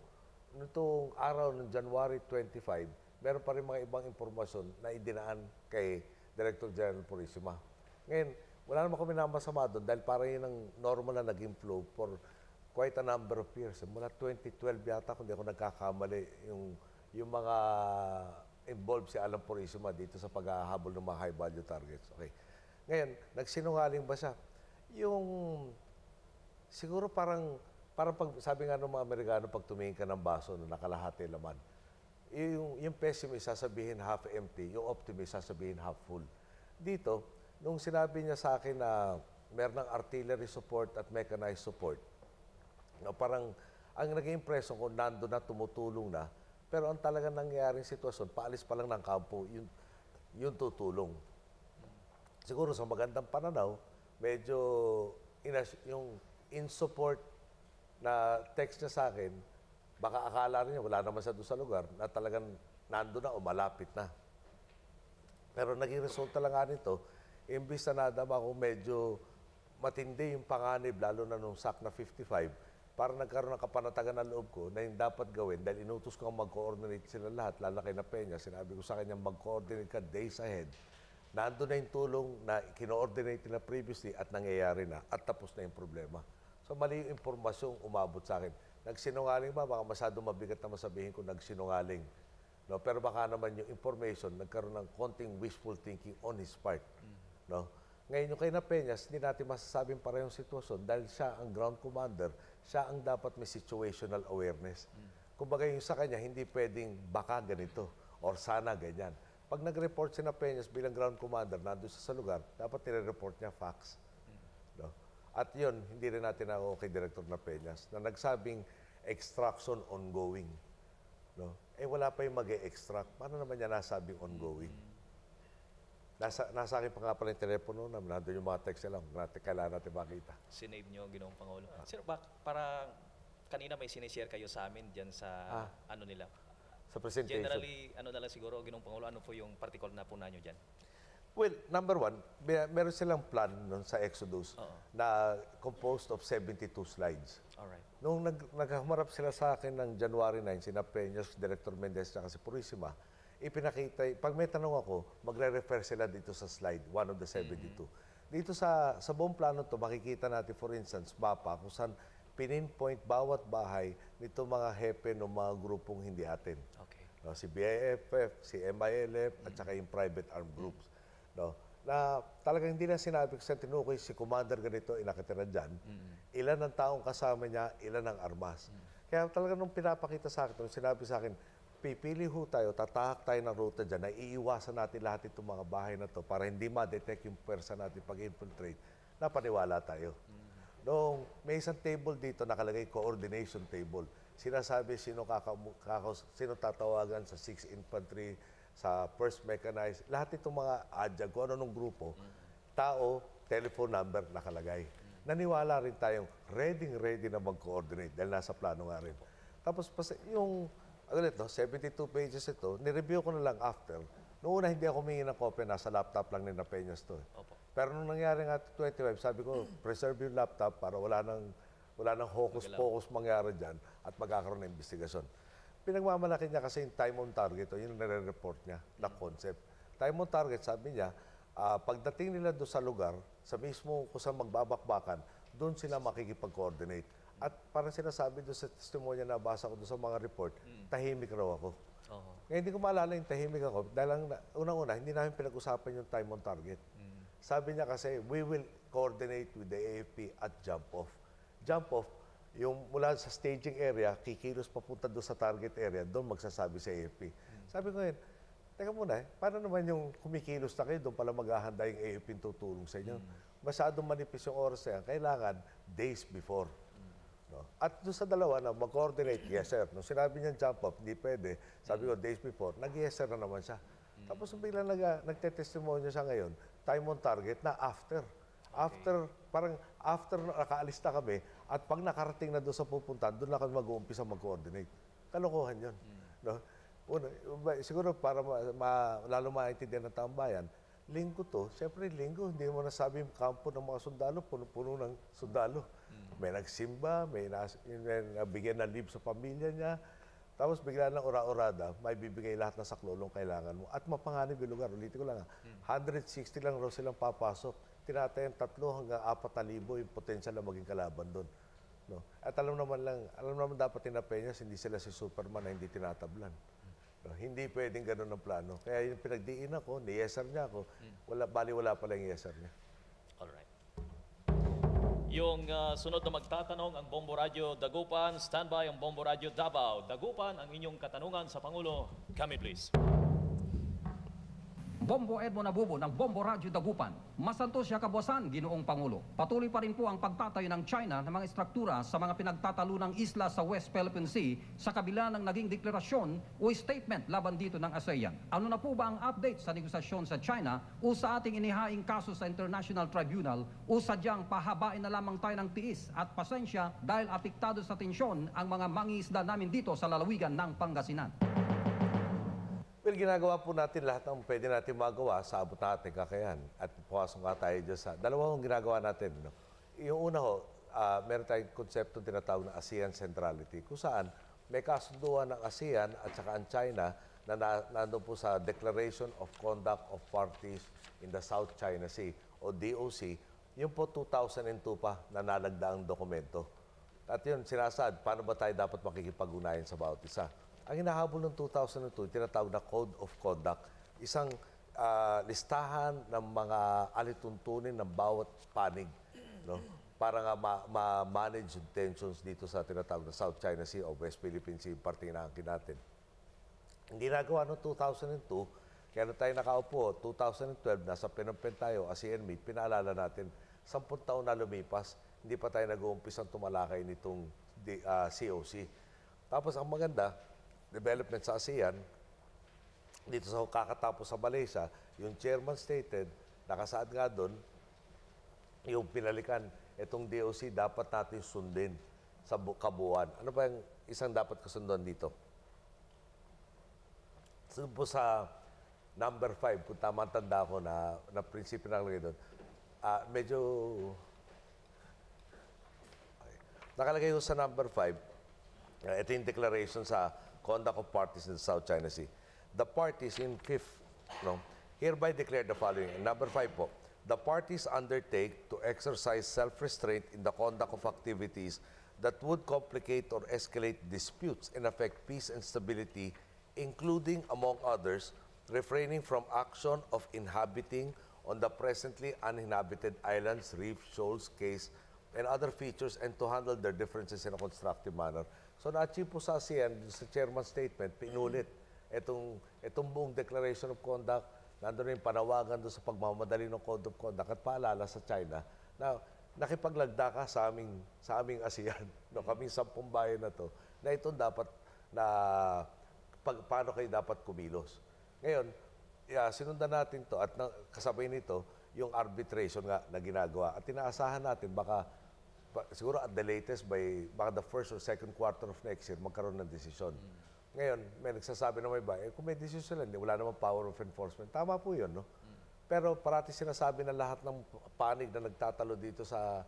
araw ng January 25, meron pa rin mga ibang impormasyon na idinaan kay Director General Purisima. Ngayon, wala naman kami namasama doon dahil parang yun ang normal na naging flow for quite a number of years. Mula 2012 yata, kung di ako nagkakamali, yung mga involved si Alan Purisima dito sa paghahabol ng mga high-value targets. Okay. Ngayon, nagsinungaling ba siya? Siguro parang pag, sabi nga ng mga Amerikano, pag tumingin ka ng baso na nakalahati laman, yung pessimist sasabihin half empty, yung optimist sasabihin half full. Dito, nung sinabi niya sa akin na meron ng artillery support at mechanized support, no, parang ang naging impression ko, nando na, tumutulong na, pero ang talagang nangyayaring sitwasyon, paalis pa lang ng kampo, yung tutulong. Siguro sa magandang pananaw, medyo yung in support na text niya sa akin, baka akala rin niya, wala naman siya doon sa lugar, na talagang nando na o malapit na. Pero naging resulta lang nga nito, imbis na nadama ko medyo matindi yung panganib, lalo na nung SAC na 55, para nagkaroon ng kapanatagan ng loob ko na yung dapat gawin dahil inutos ko mag-coordinate sila lahat, lalo kay Na Peña, sinabi ko sa kanya mag-coordinate ka days ahead. Nandun na yung tulong na kino-ordinate na previously at nangyayari na at tapos na yung problema. So mali yung impormasyong umabot sa akin. Nagsinungaling ba? Baka masyadong mabigat na masabihin ko nagsinungaling. No? Pero baka naman yung information nagkaroon ng konting wishful thinking on his part. No? Ngayon yung kay na Peñas, hindi natin masasabing parehong sitwasyon dahil siya ang ground commander, siya ang dapat may situational awareness. Kumbaga yung sa kanya, hindi pwedeng baka ganito or sana ganyan. Pag nag-report si na Peñas bilang ground commander, nandun sa lugar, dapat nire-report niya facts. No? At yun, hindi rin natin ako kay Director na Peñas na nagsabing extraction ongoing. No? Wala pa yung mag-e-extract. Paano naman niya nasabing ongoing? Nasa akin pa nga pala yung telepono na nandun yung mga text lang. Kailangan natin makita. Sinave nyo, Ginoong Pangulo. Sir, para kanina may sinishare kayo sa amin dyan sa ano nila. Sa presentation. Generally, ano na lang siguro, Ginoong Pangulo, ano po yung particular na po nyo dyan? Well, number one, meron silang plan nun sa Exodus na composed of 72 slides. Alright. Nung naghamarap sila sa akin ng January 9, sina Peñas, Director Mendez, at si Purisima, ipinakita, pag may tanong ako, magre-refer sila dito sa slide, one of the 72. Dito sa buong plano to makikita natin, for instance, mapa kung saan pininpoint bawat bahay nito mga hepe ng mga grupong hindi atin. Okay. No, si BIFF, si MILF, at saka yung private armed groups. No, na talagang hindi na sinabi ko sa tinukoy si commander ganito inakatira dyan, ilan ang taong kasama niya, ilan ang armas. Kaya talaga nung pinapakita sa akin, nung sinabi sa akin, pipili ho tayo, tatahak tayo ng ruta dyan, na iiwasan natin lahat itong mga bahay na to para hindi ma-detect yung pwersa natin pag-infiltrate, napaniwala tayo. Noong may isang table dito, nakalagay coordination table. Sinasabi sino tatawagan sa 6th Infantry, sa 1st Mechanized, lahat itong mga adjag, kung ano nung grupo, tao, telephone number nakalagay. Naniwala rin tayong ready na mag-coordinate dahil nasa plano nga rin. Tapos yung 72 pages ito, nireview ko na lang after. Noong una, hindi ako humingi ng copy, nasa laptop lang ni na Peñas to. Opo. Pero nung nangyari nga 25, sabi ko, preserve yung laptop para wala nang hocus-pocus mangyari dyan at magkakaroon ng investigasyon. Pinagmamalaki niya kasi yung time on target, yung nare-report niya na concept. Time on target, sabi niya, pagdating nila doon sa lugar, sa mismo kung saan magbabakbakan, doon sila makikipag-coordinate. At parang sinasabi doon sa testimonya na basa ko doon sa mga report, tahimik raw ako. Ngayon, hindi ko maalala yung tahimik ako dahil unang-una, hindi namin pinag-usapan yung time on target. Sabi niya kasi, we will coordinate with the AFP at jump off. Jump off, yung mula sa staging area, kikilos papunta doon sa target area, doon magsasabi sa AFP. Sabi ko yun, teka muna, paano naman yung kumikilos na kayo, doon pala maghahanda yung AFP tutulong sa inyo. Masyadong manipis yung oras na yan, kailangan days before. No? At doon sa dalawa na mag-coordinate, yes sir. Nung sinabi niya jump off, hindi pwede. Sabi ko, days before, nag-yes sir na naman siya. Tapos biglang nagtetestimonya siya ngayon, time on target na after. Parang after nakaalis na kami, at pag nakarating na doon sa pupuntahan, doon na kami mag-uumpisa mag-coordinate. Kalokohan yun. No? Siguro para lalo maintindihan ng taong bayan, linggo to, siyempre linggo, hindi mo nasabi yung kampo ng mga sundalo, puno-puno ng sundalo. May nagsimba, may nabigyan ng leave sa pamilya niya, tapos bigla ng ora-orada, may bibigay lahat ng saklolong kailangan mo. At mapanganib yung lugar, ulitin ko lang, 160 lang raw silang papasok. Tinatayan 3 hanggang 4,000 yung potensyal na maging kalaban doon. No? At alam naman dapat ni na Peñas, hindi sila si Superman na hindi tinatablan. No? Hindi pwedeng ganun ang plano. Kaya yung pinagdiin ako, ni-yeser niya ako, wala pala yung yeser niya. Alright. Yung sunod na magtatanong, ang Bombo Radio Dagupan, standby ang Bombo Radio Davao. Dagupan, ang inyong katanungan sa Pangulo. Come in, please. Bombo Edmond Abubo ng Bombo Radio Dagupan. Masantos siya kabuasan, Ginoong Pangulo. Patuloy pa rin po ang pagtatayo ng China ng mga estruktura sa mga pinagtatalunang isla sa West Philippine Sea sa kabila ng naging deklarasyon o statement laban dito ng ASEAN. Ano na po ba ang update sa negosasyon sa China o sa ating inihaing kaso sa International Tribunal o sadyang pahabain na lamang tayo ng tiis at pasensya dahil apektado sa tensyon ang mga mangingisda namin dito sa lalawigan ng Pangasinan? Well, ginagawa po natin lahat ng pwede natin magawa sa abot natin kakayahan. At puwasok nga tayo dyan sa dalawang ginagawa natin. No? Yung una ho, meron tayong konsepto tinatawag na ASEAN Centrality, kung saan may kasunduan ng ASEAN at saka ang China na nandun po sa Declaration of Conduct of Parties in the South China Sea o DOC. Yung po 2002 pa na nalagdaang dokumento. At yun, sinasad, paano ba tayo dapat makikipag-unayan sa bawat isa? Ang hinahabol ng 2002, tinatawag na Code of Conduct, isang listahan ng mga alituntunin ng bawat panig, no? Para nga ma-manage yung tensions dito sa tinatawag na South China Sea o West Philippine Sea, yung parte inaangkin natin. Hindi nagawa noong 2002, kaya na tayo nakaupo, 2012, nasa Phnom Penh tayo, ASEAN Meet, pinaalala natin, 10 taon na lumipas, hindi pa tayo nag-uumpisang tumalakay nitong COC. Tapos ang maganda, development sa ASEAN, dito sa kakatapos sa Malaysia, yung chairman stated, nakasaad nga doon, yung pinalikan, itong DOC dapat natin sundin sa kabuuan. Ano ba yung isang dapat kasunduan dito? So po sa number 5, kung tama ang tanda ko na prinsipyo na nakalagay doon, medyo okay. Nakalagay ko sa number 5, ito yung declaration sa Conduct of Parties in the South China Sea. The parties in fifth, hereby declare the following. Number 5 po, the parties undertake to exercise self-restraint in the conduct of activities that would complicate or escalate disputes and affect peace and stability, including, among others, refraining from action of inhabiting on the presently uninhabited islands, reefs, shoals, cays, and other features, and to handle their differences in a constructive manner. So na-achieve po sa ASEAN, sa chairman's statement, pinulit itong buong Declaration of Conduct, nandun yung panawagan doon sa pagmamadali ng Code of Conduct at paalala sa China na nakipaglagda ka sa aming ASEAN, no, kaming 10 bayan na to, na ito dapat na paano kayo dapat kumilos. Ngayon, sinundan natin to at kasabay nito yung arbitration nga na ginagawa. At inaasahan natin baka siguro at the latest baka the first or second quarter of next year magkaroon ng desisyon. Ngayon, may nagsasabi na may ba, kung may decision lang, wala namang power of enforcement. Tama po yun, no? Pero parati sinasabi na lahat ng panig na nagtatalo dito sa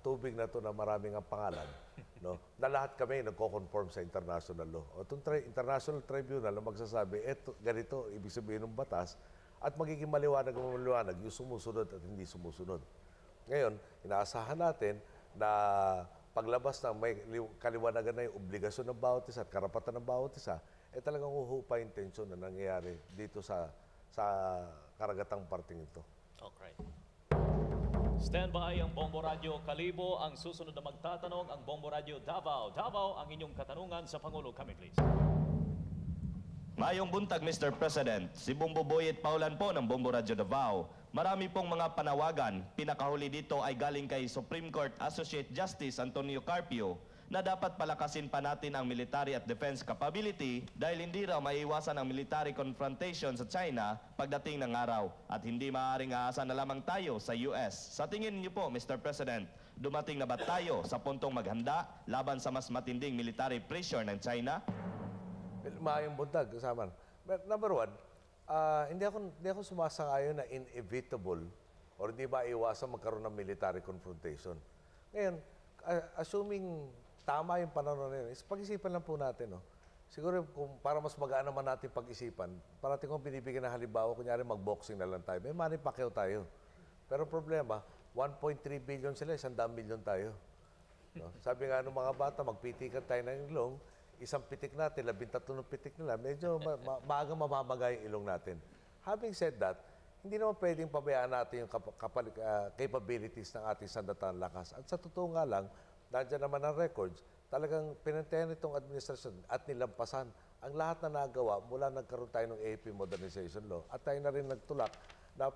tubig na to na maraming ang pangalan, no? Na lahat kami nagko-conform sa international law. O itong international tribunal na magsasabi, ganito, ibig sabihin ng batas, at magiging maliwanag yung sumusunod at hindi sumusunod. Ngayon, inaasahan natin na paglabas ng may kaliwanagan na yung obligasyon ng bawat isa at karapatan ng bawat isa, talagang huhupa yung tensyon na nangyayari dito sa karagatang parting ito. Okay. Stand by ang Bombo Radio Kalibo. Ang susunod na magtatanong, ang Bombo Radio Davao. Davao, ang inyong katanungan sa Pangulo. Kami, please. Mayong buntag, Mr. President. Si Bombo Boyet Paulan po ng Bombo Radio Davao. Marami pong mga panawagan. Pinakahuli dito ay galing kay Supreme Court Associate Justice Antonio Carpio na dapat palakasin pa natin ang military at defense capability dahil hindi raw maiiwasan ang military confrontation sa China pagdating ng araw at hindi maaaring aasan na lamang tayo sa US. Sa tingin niyo po, Mr. President, dumating na ba tayo sa puntong maghanda laban sa mas matinding military pressure ng China? Maayong buntag, kasama. Number 1, hindi ako sumasang-ayon na inevitable or hindi ba iwasan magkaroon ng military confrontation. Ngayon, assuming tama yung panahon na yun, pag-isipan lang po natin. No? Siguro kung para mas magaan naman natin pag-isipan, parating kong binibigyan ng halimbawa, kunyari mag-boxing na lang tayo, may Manny Pacquiao tayo. Pero problema, 1.3 billion sila, 100 million tayo. No? Sabi nga ng mga bata, magpitikan tayo ng ilong, isang pitik natin, 13 ng pitik nila, medyo maaga mamamagay yung ilong natin. Having said that, hindi naman pwedeng pabayaan natin yung capabilities ng ating sandatang lakas. At sa totoo nga lang, nandiyan naman ang records, talagang pinantayan itong administrasyon at nilampasan ang lahat na nagawa mula nagkaroon tayo ng AP Modernization Law. At tayo na rin nagtulak na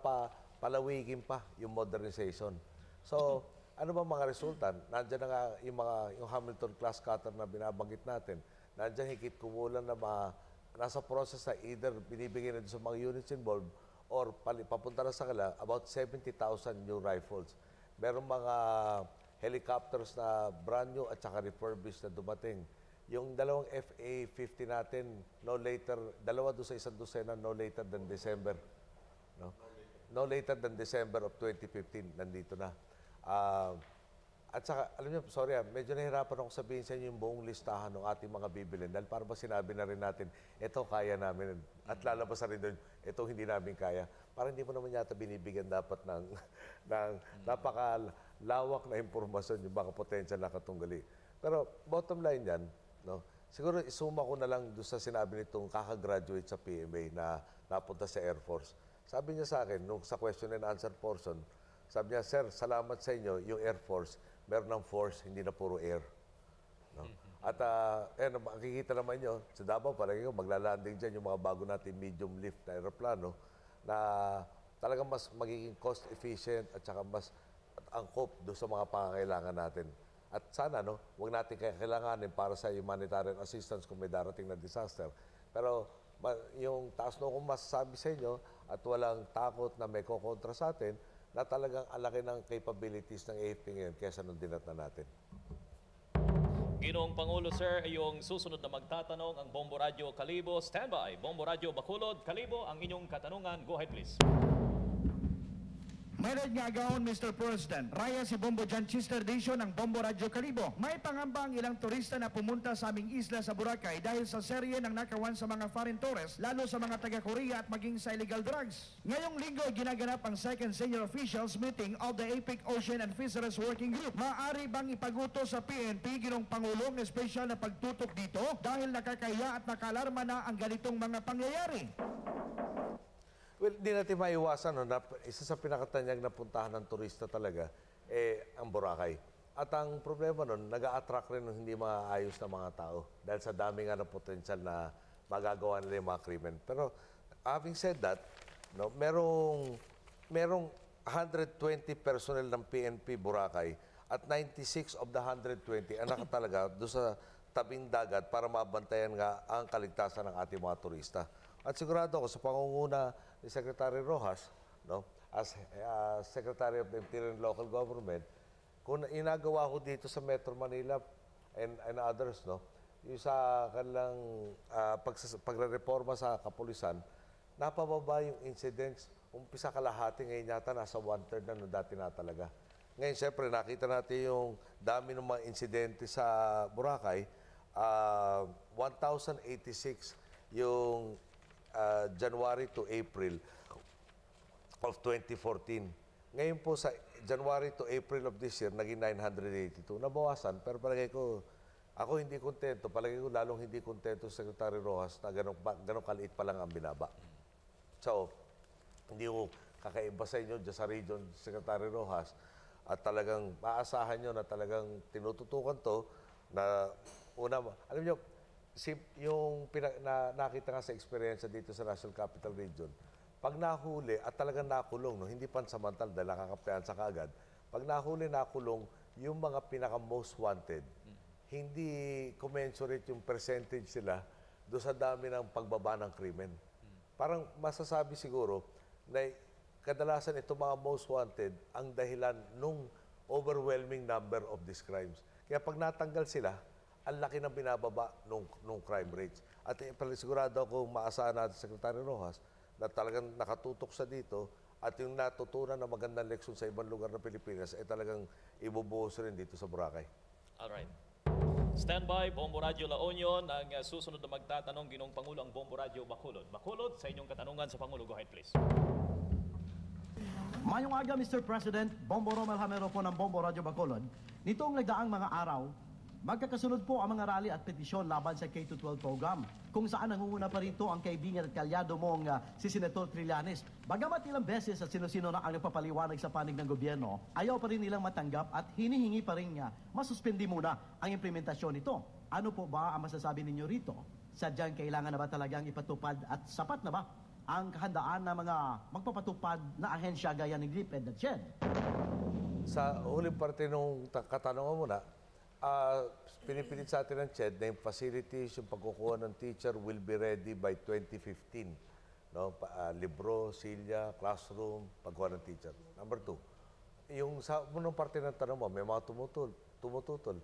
palawigin pa yung modernization. So, ano ba mga resulta? Nandiyan na nga yung Hamilton class cutter na binabanggit natin. Nandiyan higit kumulang na nasa process na either binibigay na sa mga units involved or papunta na sa kanila about 70,000 new rifles. Merong mga helicopters na brand new at saka refurbished na dumating. Yung dalawang FA-50 natin, no later, dalawa doon sa isang dosena, no later than December. No later than December of 2015, nandito na. At saka, alam niyo, sorry, medyo nahirapan ako sabihin sa inyo yung buong listahan ng ating mga bibilin. Dahil para ba sinabi na rin natin, ito kaya namin. At lalabas na rin doon, ito hindi namin kaya. Parang hindi mo naman yata binibigyan dapat ng napakalawak na impormasyon yung mga potential na katunggali. Pero bottom line yan, no, Siguro isuma ko na lang doon sa sinabi nitong kakagraduate sa PMA na napunta sa Air Force. Sabi niya sa akin, nung sa question and answer portion, sabi niya, Sir, salamat sa inyo, yung Air Force, meron ng force, hindi na puro air. No? At makikita naman nyo, sa Davao, palagi ko, maglalanding dyan yung mga bago natin medium lift na aeroplano na talagang mas magiging cost efficient at saka mas angkop doon sa mga pangangailangan natin. At sana, no, huwag natin kailanganin para sa humanitarian assistance kung may darating na disaster. Pero yung taas na kong masasabi sa inyo at walang takot na may kokontra sa atin, na talagang alaki ng capabilities ng AFP ngayon kaysa nung dinatna natin. Ginoong Pangulo, sir, yung susunod na magtatanong ang Bombo Radio Kalibo. Standby, Bombo Radio Bacolod, Kalibo, ang inyong katanungan. Go ahead, please. Mayroon nga gahon, Mr. President. Raya si Bombo John Chester Dizon ng Bombo Radyo Kalibo. May pangamba ang ilang turista na pumunta sa aming isla sa Boracay dahil sa serye ng nakawan sa mga foreign tourists, lalo sa mga taga-Korea at maging sa illegal drugs. Ngayong linggo ay ginaganap ang second senior officials meeting of the APEC Ocean and Fisheries Working Group. Maaari bang ipaguto sa PNP, Ginong Pangulong, espesyal na pagtutok dito dahil nakakaya at nakalarma na ang ganitong mga pangyayari? Well, di natin maiwasan, no, na isa sa pinakatanyag na puntahan ng turista talaga, ang Boracay. At ang problema nun, nag-a-attract rin ng hindi maayos na mga tao dahil sa dami nga ng potensyal na magagawa nila yung mga krimen. Pero having said that, no, merong 120 personnel ng PNP Boracay at 96 of the 120 ang nakatalaga doon sa tabing dagat para mabantayan nga ang kaligtasan ng ating mga turista. At sigurado ako sa pangunguna ni Secretary Rojas, no, as Secretary of the Interior and Local Government, kung inagawa ko dito sa Metro Manila and others, no, yung sa kanilang pagre-reforma sa kapulisan, napababa yung incidents, umpisa kalahati, ngayon yata nasa 1/3 na dati na talaga. Ngayon, siyempre, nakita natin yung dami ng mga insidente sa Boracay, 1,086 yung January to April of 2014. Ngayon po sa January to April of this year, naging 982. Nabawasan, pero palagay ko, ako hindi kontento. Palagay ko lalong hindi kontento si Secretary Rojas na ganun kaliit pa lang ang binaba. So, hindi ko kakaiba sa inyo dyan sa region, Secretary Rojas, at talagang maasahan nyo na talagang tinututukan to na una, alam nyo, yung nakita nga sa experience dito sa National Capital Region, pag nahuli at talagang nakulong, no, hindi pansamantal dahil nakakapian sa kaagad, pag nahuli, nakulong, yung mga pinaka-most wanted, hindi commensurate yung percentage sila doon sa dami ng pagbaba ng krimen. Parang masasabi siguro na kadalasan itong mga most wanted ang dahilan nung overwhelming number of these crimes. Kaya pag natanggal sila, ang laki ng binababa nung crime rates. At sigurado ako maasahan natin sa Secretary Rojas na talagang nakatutok sa dito at yung natutunan na magandang leksyon sa ibang lugar ng Pilipinas ay talagang ibubuhos rin dito sa Boracay. Alright. Standby, Bombo Radio La Union. Ang susunod na magtatanong, Ginong Pangulo, ang Bombo Radio Bacolod. Bacolod, sa inyong katanungan sa Pangulo. Go ahead, please. Mayong aga, Mr. President, Bombo Romel Hamero po ng Bombo Radio Bacolod. Nitong nagdaang mga araw, magkakasunod po ang mga rally at petisyon laban sa K-12 program, kung saan nangunguna pa rin to ang kaibigan at kalyado mong si Senator Trillanes. Bagamat ilang beses at sino-sino na ang nagpapaliwanag sa panig ng gobyerno, ayaw pa rin nilang matanggap at hinihingi pa rin masuspindi muna ang implementasyon nito. Ano po ba ang masasabi ninyo rito? Sadyang kailangan na ba talagang ipatupad at sapat na ba ang kahandaan ng mga magpapatupad na ahensya gaya ng DepEd at SHED? Sa huling parte ng katanungan mo na, pinipilit sa atin ng CHED na yung facilities, yung pagkukuha ng teacher will be ready by 2015. No? Libro, silya, classroom, pagkuha ng teacher. Number 2, yung sa unang parte ng tanong mo, may mga tumututol.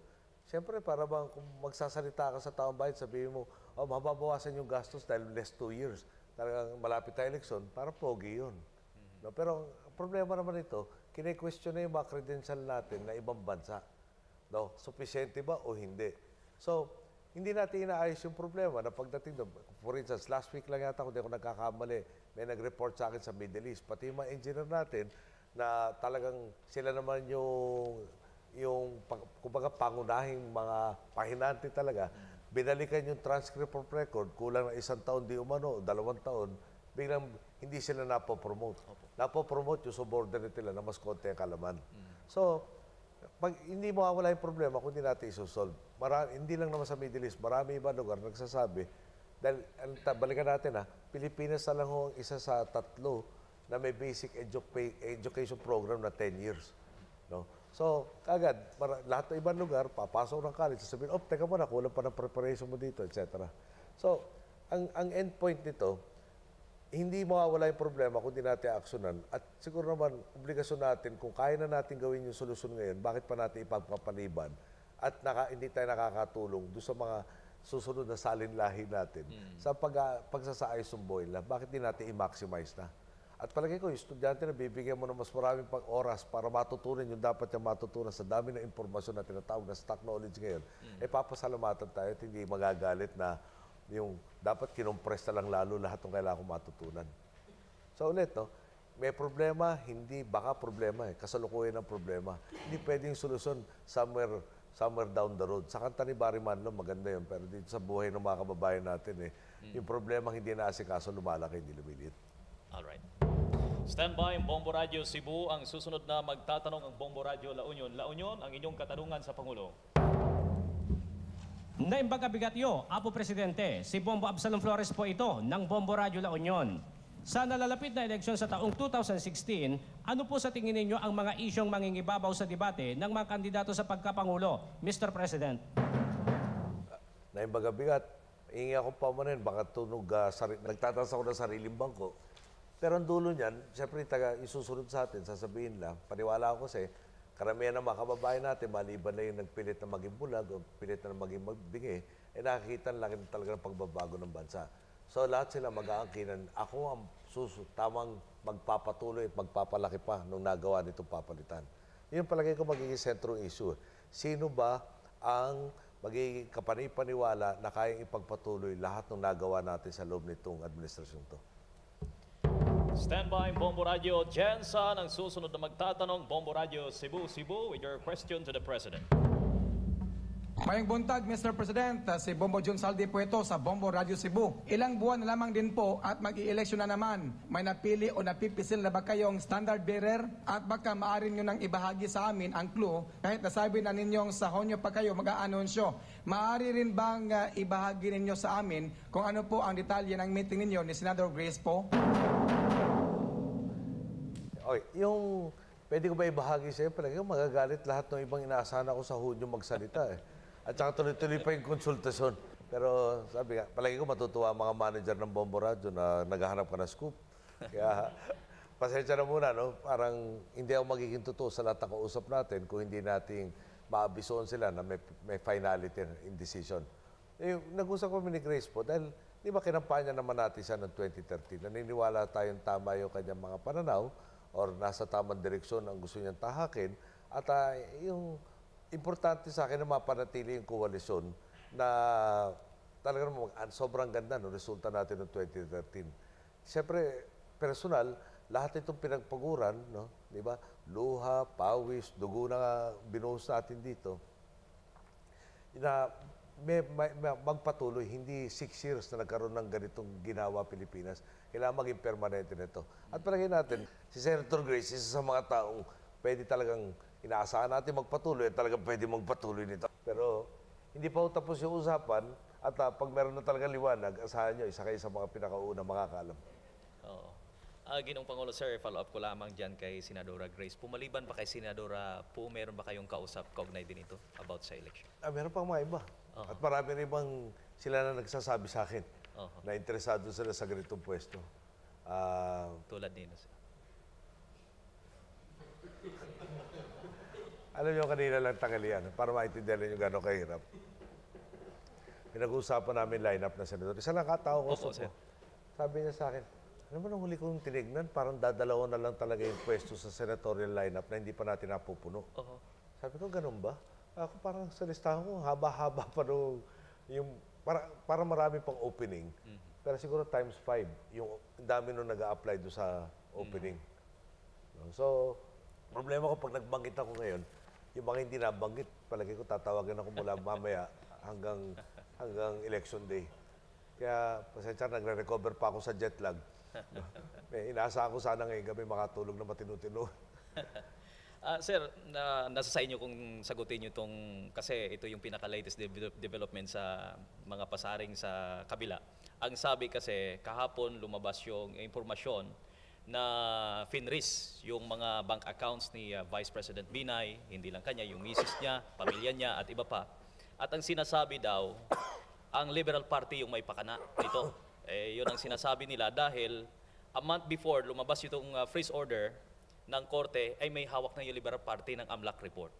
Siyempre, para bang kung magsasalita ka sa taong bayan, sabihin mo, mababawasan yung gastos dahil less 2 years. Talagang malapit na eleksyon, para pogi yun. No? Pero ang problema naman ito, kine-question na yung mga credential natin na ibang bansa. No, sufficiente ba o hindi? So, hindi natin inaayos yung problema na pagdating doon. For instance, last week lang yata, kung di ako nagkakamali, may nag-report sa akin sa Middle East. Pati yung mga engineer natin na talagang sila naman yung kumbaga pangunahing mga pahinante talaga binalikan yung transcript of record, kulang ng 1 taon di umano, 2 taon, biglang hindi sila napopromote. Napopromote yung subordinate nila na mas konti ang kalaman. So, pag hindi mawawala yung problema kung hindi natin isosolve. Hindi lang naman sa Middle East, marami iba lugar nagsasabi, dahil balikan natin Pilipinas na lang ho ang isa sa 3 na may basic education program na 10 years. No? So, agad, lahat ng ibang lugar, papasok ng college, sasabihin, teka muna, kulang pa ng preparation mo dito, etc. So, ang endpoint nito, hindi mawawala yung problema kung di natin aksyonan. At siguro naman, obligasyon natin, kung kaya na natin gawin yung solusyon ngayon, bakit pa natin ipagpapaliban at hindi tayo nakakatulong doon sa mga susunod na salinlahi natin sa pagsasaayos ng buhay nila, bakit di natin i-maximize na? At palagi ko, yung estudyante na bibigyan mo ng mas maraming oras para matutunan yung dapat niya matutunan sa dami ng impormasyon na tinatawag na stock knowledge ngayon, papasalamatan tayo at hindi magagalit na yung dapat kinompress na lang lalo lahat ng kailangan kong matutunan. So ulit, may problema, hindi baka problema kasalukuyan ng problema. Hindi pwedeng solusyon somewhere down the road. Sa kanta ni Barry Manilow, maganda yun, pero dito sa buhay ng mga kababayan natin, yung problema hindi naasikaso, lumalaki, hindi lumiliit. Alright. Stand by, Bombo Radio Cebu. Ang susunod na magtatanong ang Bombo Radio La Union. La Union, ang inyong katanungan sa Pangulo. Naimbagabigatyo, Apo Presidente, si Bombo Absalom Flores po ito ng Bombo Radio La Union. Sa nalalapit na eleksyon sa taong 2016, ano po sa tingin ninyo ang mga isyong mangingibabaw sa debate ng mga kandidato sa pagkapangulo, Mr. President? Naimbagabigat, hingi akong pamanin, baka tunog, nagtataas ako ng sariling bangko. Pero ang dulo niyan, siyempre isusunod sa atin, sasabihin lang, paniwala ako kasi, karamihan ng mga kababayan natin, maliban na yung nagpilit na maging bulag o pilit na maging magbingi, nakikita lang talaga ng pagbabago ng bansa. So lahat sila mag-aangkinan, ako ang tamang magpapatuloy at magpapalaki pa nung nagawa nitong papalitan. Yun palagay ko magiging sentrong issue. Sino ba ang magiging kapanipaniwala na kayang ipagpatuloy lahat ng nagawa natin sa loob nitong administrasyon to? Stand by, Bombo Radio Jensen. Ang susunod na magtatanong, Bombo Radio Cebu with your question to the President. Mayang buntag, Mr. President, si Bombo John Saldi po ito sa Bombo Radio Cebu. Ilang buwan na lamang din po at mag-i-eleksyon na naman. May napili o napipisil na ba kayong standard bearer? At baka maaari nyo nang ibahagi sa amin ang clue kahit nasabi na ninyong sa Honyo pa kayo mag-aanonsyo. Maaari rin bang ibahagi ninyo sa amin kung ano po ang detalye ng meeting ninyo ni Senador Grace po? Okay, yung pwede ko ba ibahagi sa'yo? Palagi magagalit lahat ng ibang inaasahan ako sa Hunyo magsalita At saka tuloy-tuloy pa yung konsultasyon. Pero sabi nga, palagi ko matutuwa ang mga manager ng Bombo Radio na naghahanap ka na scoop. Kaya pasensya na muna, Parang hindi ako magiging totoo sa lahat ng kausap natin kung hindi nating maabisoon sila na may finality in decision. Nag-usap kami ni Grace po dahil di ba kinampanya naman natin siya noong 2013. Naniniwala tayong tama yung kanyang mga pananaw or nasa tamang direksyon ang gusto niyang tahakin. At yung importante sa akin na mapanatili yung koalisyon na talagang sobrang ganda ng resulta natin noong 2013. Siyempre, personal, lahat itong pinagpaguran, di ba? Luha, pawis, dugo na binuhos natin dito. Na magpatuloy, hindi 6 years na nagkaroon ng ganitong ginawa Pilipinas. Kailangan maging permanente nito. At palagay natin, si Senator Grace, isa sa mga taong pwede talagang inaasahan natin magpatuloy at talagang pwede magpatuloy nito. Pero hindi pa tapos yung usapan at pag meron na talagang liwanag, asahan nyo, isa kayo sa mga pinakauna makakaalam. Oo. Ginong Pangulo, sir, follow-up ko lamang dyan kay Senadora Grace. Pumaliban ba kay Senadora po, meron ba kayong kausap kaugnay din ito about sa election? Meron pang mga iba. At marami rin bang sila na nagsasabi sa akin na interesado sila sa ganitong pwesto. Tulad din, sir. Alam niyo, kanina lang tanghalian, para maintindihan niyo gano'ng kahirap. Pinag-uusapan namin lineup na senador. Isa lang katao ko. Sabi niya sa akin, ano ba nang huli kong tinignan? Parang dadalawa na lang talaga yung pwesto sa senatorial lineup na hindi pa natin napupuno. Sabi ko, ganun ba? Ako parang sa listahan ko, haba-haba pa yung para marami pang opening. Pero siguro times 5, yung dami nung nag-a-apply doon sa opening. So, problema ko pag nagbanggit ako ngayon, yung mga hindi nabanggit, palagi ko tatawagan ako mula mamaya hanggang hanggang election day. Kaya pasensya, nagre-recover pa ako sa jet lag. No? Inaasa ako sana ngayong gabi makatulog na matinu-tinu. Sir, nasa sa inyo kung sagutin nyo itong, kasi ito yung pinaka-latest development sa mga pasaring sa kabila. Ang sabi kasi, kahapon lumabas yung impormasyon na finris yung mga bank accounts ni Vice President Binay, hindi lang kanya, yung misis niya, pamilya niya at iba pa. At ang sinasabi daw, ang Liberal Party yung may pakana nito. Yun ang sinasabi nila dahil a month before lumabas itong freeze order ng korte ay may hawak na yung Liberal Party ng AMLAC report.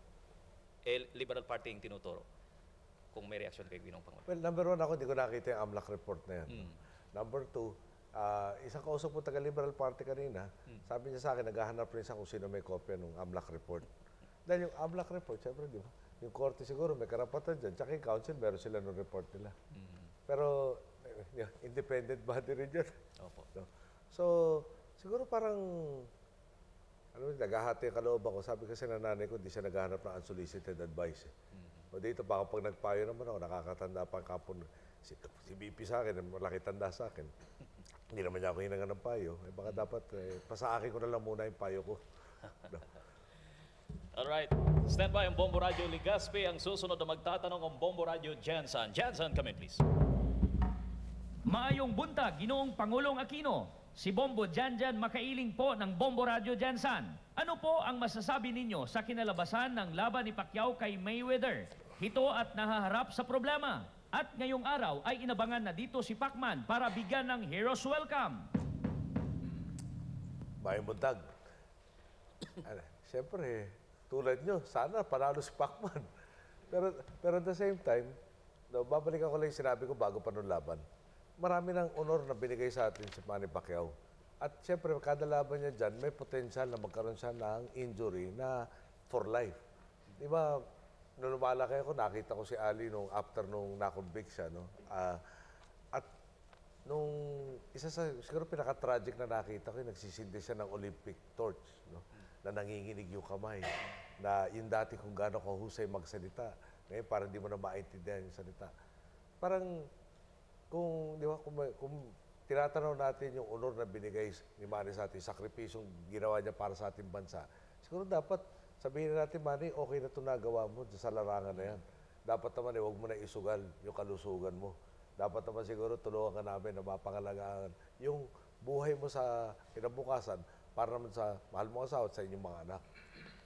Liberal Party yung tinuturo. Kung may reaction kay Ginong Pangulo. Well, number one, ako hindi ko nakita yung AMLAC report na yan. Number two, isang kausap po taga-Liberal Party kanina, sabi niya sa akin, naghahanap rin siya kung sino may kopya ng AMLAC report. Dahil yung AMLAC report, syempre, di ba? Yung korte siguro may karapatan dyan. Tsaka yung council, meron sila ng report nila. Pero, independent body rin dyan. Opo. No? So, siguro parang, naghahati ang kaloob ako. Sabi kasi ng nanay ko, hindi siya naghahanap ng unsolicited advice. O dito, baka pag nagpayo naman ako, nakakatanda pa ang kapon. Si BP sa akin, malaki tanda sa akin. Hindi naman niya ako hinangan ng payo. Baka dapat, pasaakin ko na lang muna yung payo ko. No? Alright, stand by ang Bombo Radio Legazpi. Ang susunod na magtatanong ang Bombo Radio Jensen. Jensen, come in please. Maayong buntag, Ginoong Pangulong Aquino. Si Bombo Janjan Makailing po ng Bombo Radio Jansan. Ano po ang masasabi ninyo sa kinalabasan ng laban ni Pacquiao kay Mayweather? Hito at nahaharap sa problema. At ngayong araw ay inabangan na dito si Pacman para bigyan ng Heroes Welcome. May buntag. Siyempre, tulad nyo, sana panalo si Pacman. Pero at the same time, babalikan ko lang yung sinabi ko bago pa nung laban. Marami ng honor na binigay sa atin si Manny Pacquiao. At siyempre, kada laban niya dyan, may potential na magkaroon siya ng injury na for life. Di ba, nung lumalaki ako, nakita ko si Ali nung after nung na-convict siya. No? At nung isa sa, siguro pinaka-tragic na nakita ko, nagsisindi siya ng Olympic torch. No? Na nanginginig yung kamay. Na yung dati kung gaano kahusay magsalita. Ngayon, parang di mo na maintindihan yung salita. Parang, kung tinatanaw natin yung honor na binigay ni Manny sa atin, sakripisyong ginawa niya para sa ating bansa, siguro dapat sabihin natin, Manny, okay na ito nagawa mo sa larangan na yan. Dapat naman, huwag mo na isugal yung kalusugan mo. Dapat naman siguro tulungan ka namin na mapangalagaan yung buhay mo sa kinabukasan para naman sa mahal mo asawa at sa inyong mga anak.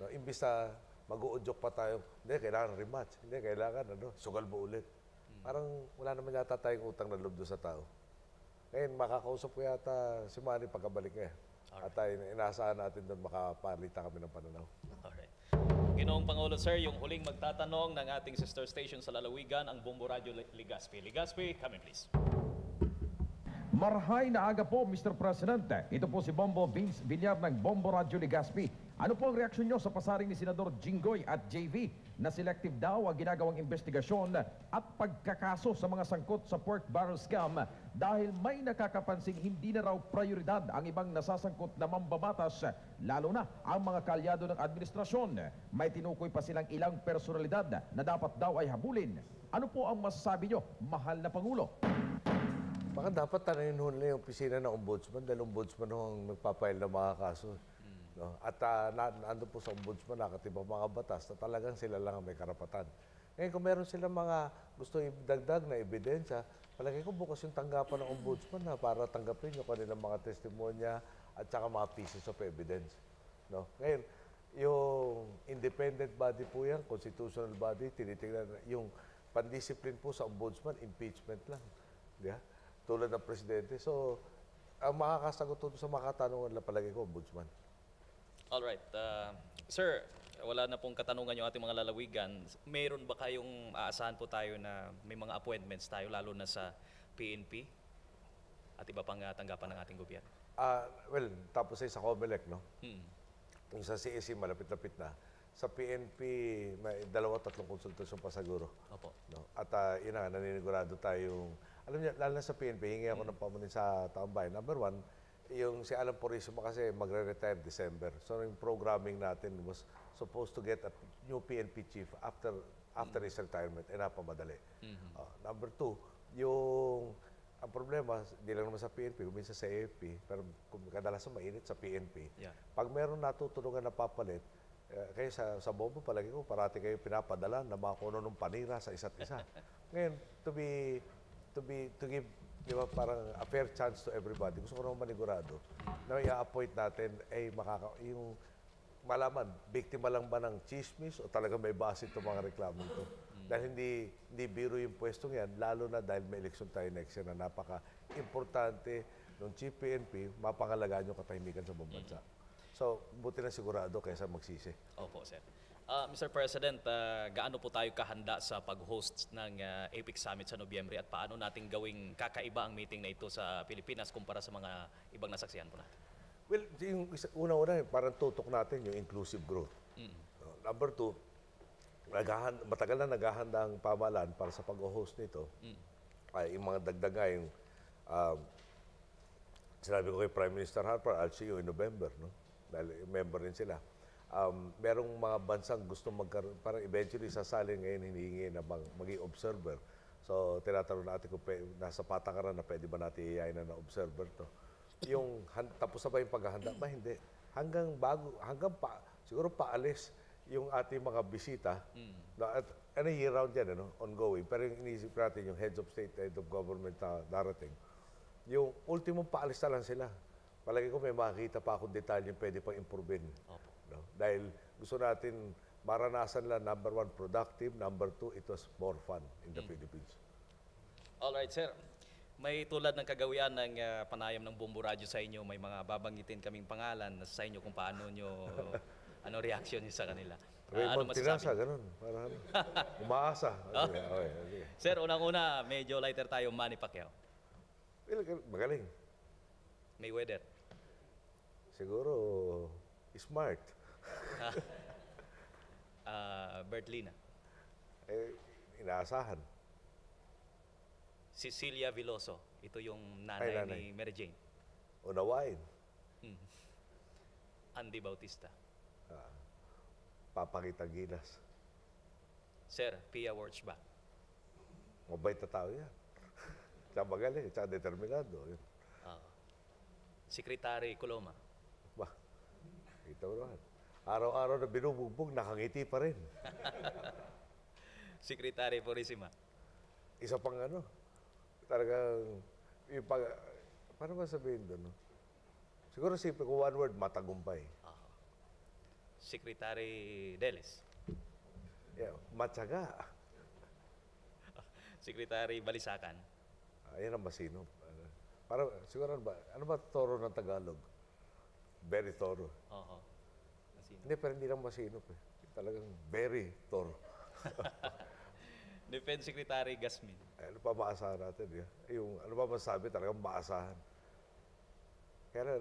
No, imbis na mag-uudyok pa tayo, hindi, kailangan rematch. Hindi, kailangan, sugal mo ulit. Parang wala naman yata tayong utang na loob doon sa tao. Ngayon, makakausap ko yata si Manny pagkabalik niya. At inaasahan natin doon makapalita kami ng pananaw. Alright. Ginoong Pangulo, sir, yung huling magtatanong ng ating sister station sa lalawigan, ang Bombo Radio Legazpi. Legazpi, come in please. Marhay na aga po, Mr. Presidente. Ito po si Bombo Vince Villar ng Bombo Radio Legazpi. Ano po ang reaksyon nyo sa pasaring ni Senador Jinggoy at JV na selective daw ang ginagawang investigasyon at pagkakaso sa mga sangkot sa pork barrel scam dahil may nakakapansing hindi na raw prioridad ang ibang nasasangkot na mambabatas, lalo na ang mga kalyado ng administrasyon. May tinukoy pa silang ilang personalidad na dapat daw ay habulin. Ano po ang masasabi nyo, mahal na Pangulo? Baka dapat tanongin nila yung opisina ng ombudsman dahil ombudsman ang nagpapail ng mga kaso. No? At nandun po sa ombudsman, nakatibang mga batas na talagang sila lang ang may karapatan. Ngayon, kung meron silang mga gusto idagdag na ebidensya, palagi ko bukas yung tanggapan ng ombudsman na para tanggapin yung kanilang mga testimonya at saka mga pieces of evidence. No? Ngayon, yung independent body po yan, constitutional body, tinitingnan yung pandiscipline po sa ombudsman, impeachment lang. Di ba? Tulad ng presidente. So, ang makakasagot sa mga katanungan na palagi ko, ombudsman. Alright. Sir, wala na pong katanungan yung ating mga lalawigan. Mayroon ba kayong aasahan po tayo na may mga appointments tayo, lalo na sa PNP at iba pang tanggapan ng ating gobyerno? Well, tapos ay sa COMELEC, no? Yung sa CEC, malapit-lapit na. Sa PNP, may 2-3 konsultasyon pa siguro. Opo. No? At yun na, naninigurado tayong, alam niyo, lalo na sa PNP, hingi ako ng pamunin sa taong bayan. Number one, yung si Alan Purisimo kasi magre-retire December. So yung programming natin was supposed to get a new PNP chief after his retirement, napamadali. Number 2, ang problema, hindi lang naman sa PNP, minsan sa AFP, pero kadalasan mainit sa PNP. Yeah. Pag meron natutulungan na papalit, kayo sa Bombo, palagi ko, parati kayo pinapadala na mga kuno ng panira sa isa't isa. Ngayon, to give, di ba, parang a fair chance to everybody. Gusto ko naman manigurado na i-appoint natin ay yung malaman, biktima lang ba ng chismis o talaga may base itong mga reklamo ito. Dahil hindi biro yung pwestong yan, lalo na dahil may eleksyon tayo next year na napaka-importante ng Chief PNP, mapangalagaan yung katahimikan sa buong bansa. So, buti na sigurado kaysa magsisi. Opo, sir. Mr. President, gaano po tayo kahanda sa pag-host ng APEC Summit sa Nobyembre at paano natin gawing kakaiba ang meeting na ito sa Pilipinas kumpara sa mga ibang nasaksihan po natin? Well, yung una-una, parang tutok natin yung inclusive growth. Number 2, matagal na naghahanda ang pamahalaan para sa pag-host nito. Ay, yung mga dagdag nga, yung sinabi ko kay Prime Minister Harper, I'll see you in November, no? Dahil member rin sila. Merong mga bansang gusto magkaroon, parang eventually sasali ngayon, hinihingi na maging observer. So, tinatanong natin kung nasa patakaran na pwede ba natin iyayin na observer to. Yung tapos na ba yung paghahanda? Ba, hindi. Siguro paalis yung ating mga bisita. Year round yan, ongoing. Pero yung iniisip natin, yung heads of state, head of government na darating, yung ultimong paalis na lang sila. Palagi ko may makikita pa akong detalye pwede pang improvein. No? Dahil gusto natin maranasan lang, number 1, productive. Number 2, it was more fun in the Philippines. Alright, sir. May tulad ng kagawian ng panayam ng Bombo Radio sa inyo, may mga babanggitin kaming pangalan na sa inyo kung paano nyo, ano reaction nyo sa kanila. Raymond Tinasa, ganun. Parang umaasa. Okay. Sir, unang-una, medyo lighter tayo, Manny Pacquiao. Magaling. Mayweather. Siguro, smart. Bert Lina. Inaasahan. Cecilia Veloso. Ito yung nanay ni Mary Jane. Unawain. Andy Bautista. Papakita Gilas. Sir, Pia Wurtzbach. Mabait na tao yan. Tsaka magaling, tsaka determinado. Secretary Coloma. Kita mo naman. Araw-araw na binubugbog, nakangiti pa rin. Secretary Purisima. Isa pang talagang, paano ba sabihin doon? Siguro kung one word, matagumpay. Secretary Deles. Matyaga. Secretary Balisacan. Ayan ang masinop. Siguro ano ba toro ng Tagalog? Very thorough. Hindi, pero hindi lang masinop eh. Talagang very thorough. Defense Secretary Gasmin. Ano pa maasahan natin? Yung, ano ba masabi? Talagang maasahan. Kaya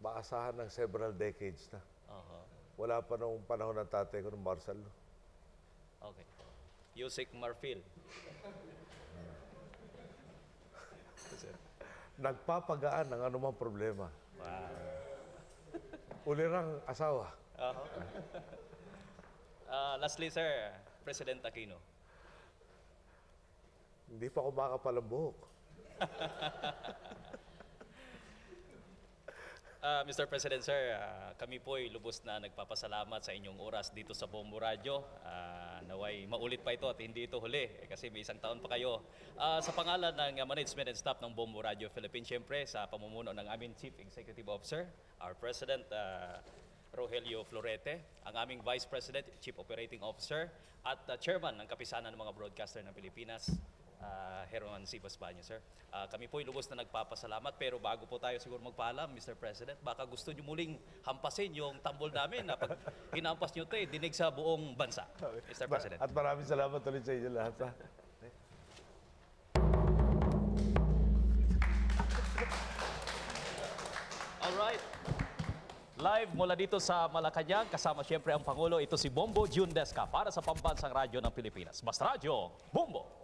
maasahan ng several decades na. Wala pa nung panahon ng tatay ko ng Marcel. Okay. Yusek Marfil. Nagpapagaan ng anumang problema. Ulirang asawa. Lastly, sir, President Aquino. Hindi pa ako makapal ang buhok. Mr. President, sir, kami po'y lubos na nagpapasalamat sa inyong oras dito sa Bombo Radio. Naway maulit pa ito at hindi ito huli kasi may isang taon pa kayo. Sa pangalan ng management and staff ng Bombo Radio Philippines, siyempre sa pamumuno ng aming Chief Executive Officer, our President Rogelio Florete, ang aming Vice President, Chief Operating Officer, at Chairman ng Kapisanan ng mga Broadcaster ng Pilipinas, Herman C. Basbaño, sir. Kami po'y lubos na nagpapasalamat pero bago po tayo siguro magpaalam, Mr. President, baka gusto nyo muling hampasin yung tambol namin na pag hinampas nyo ito, dinig sa buong bansa, Mr. President. At maraming salamat ulit sa inyo lahat. Alright. Live mula dito sa Malacanang, kasama siyempre ang Pangulo. Ito si Bombo June Desca para sa Pambansang Radyo ng Pilipinas. Basta Radyo, Bombo!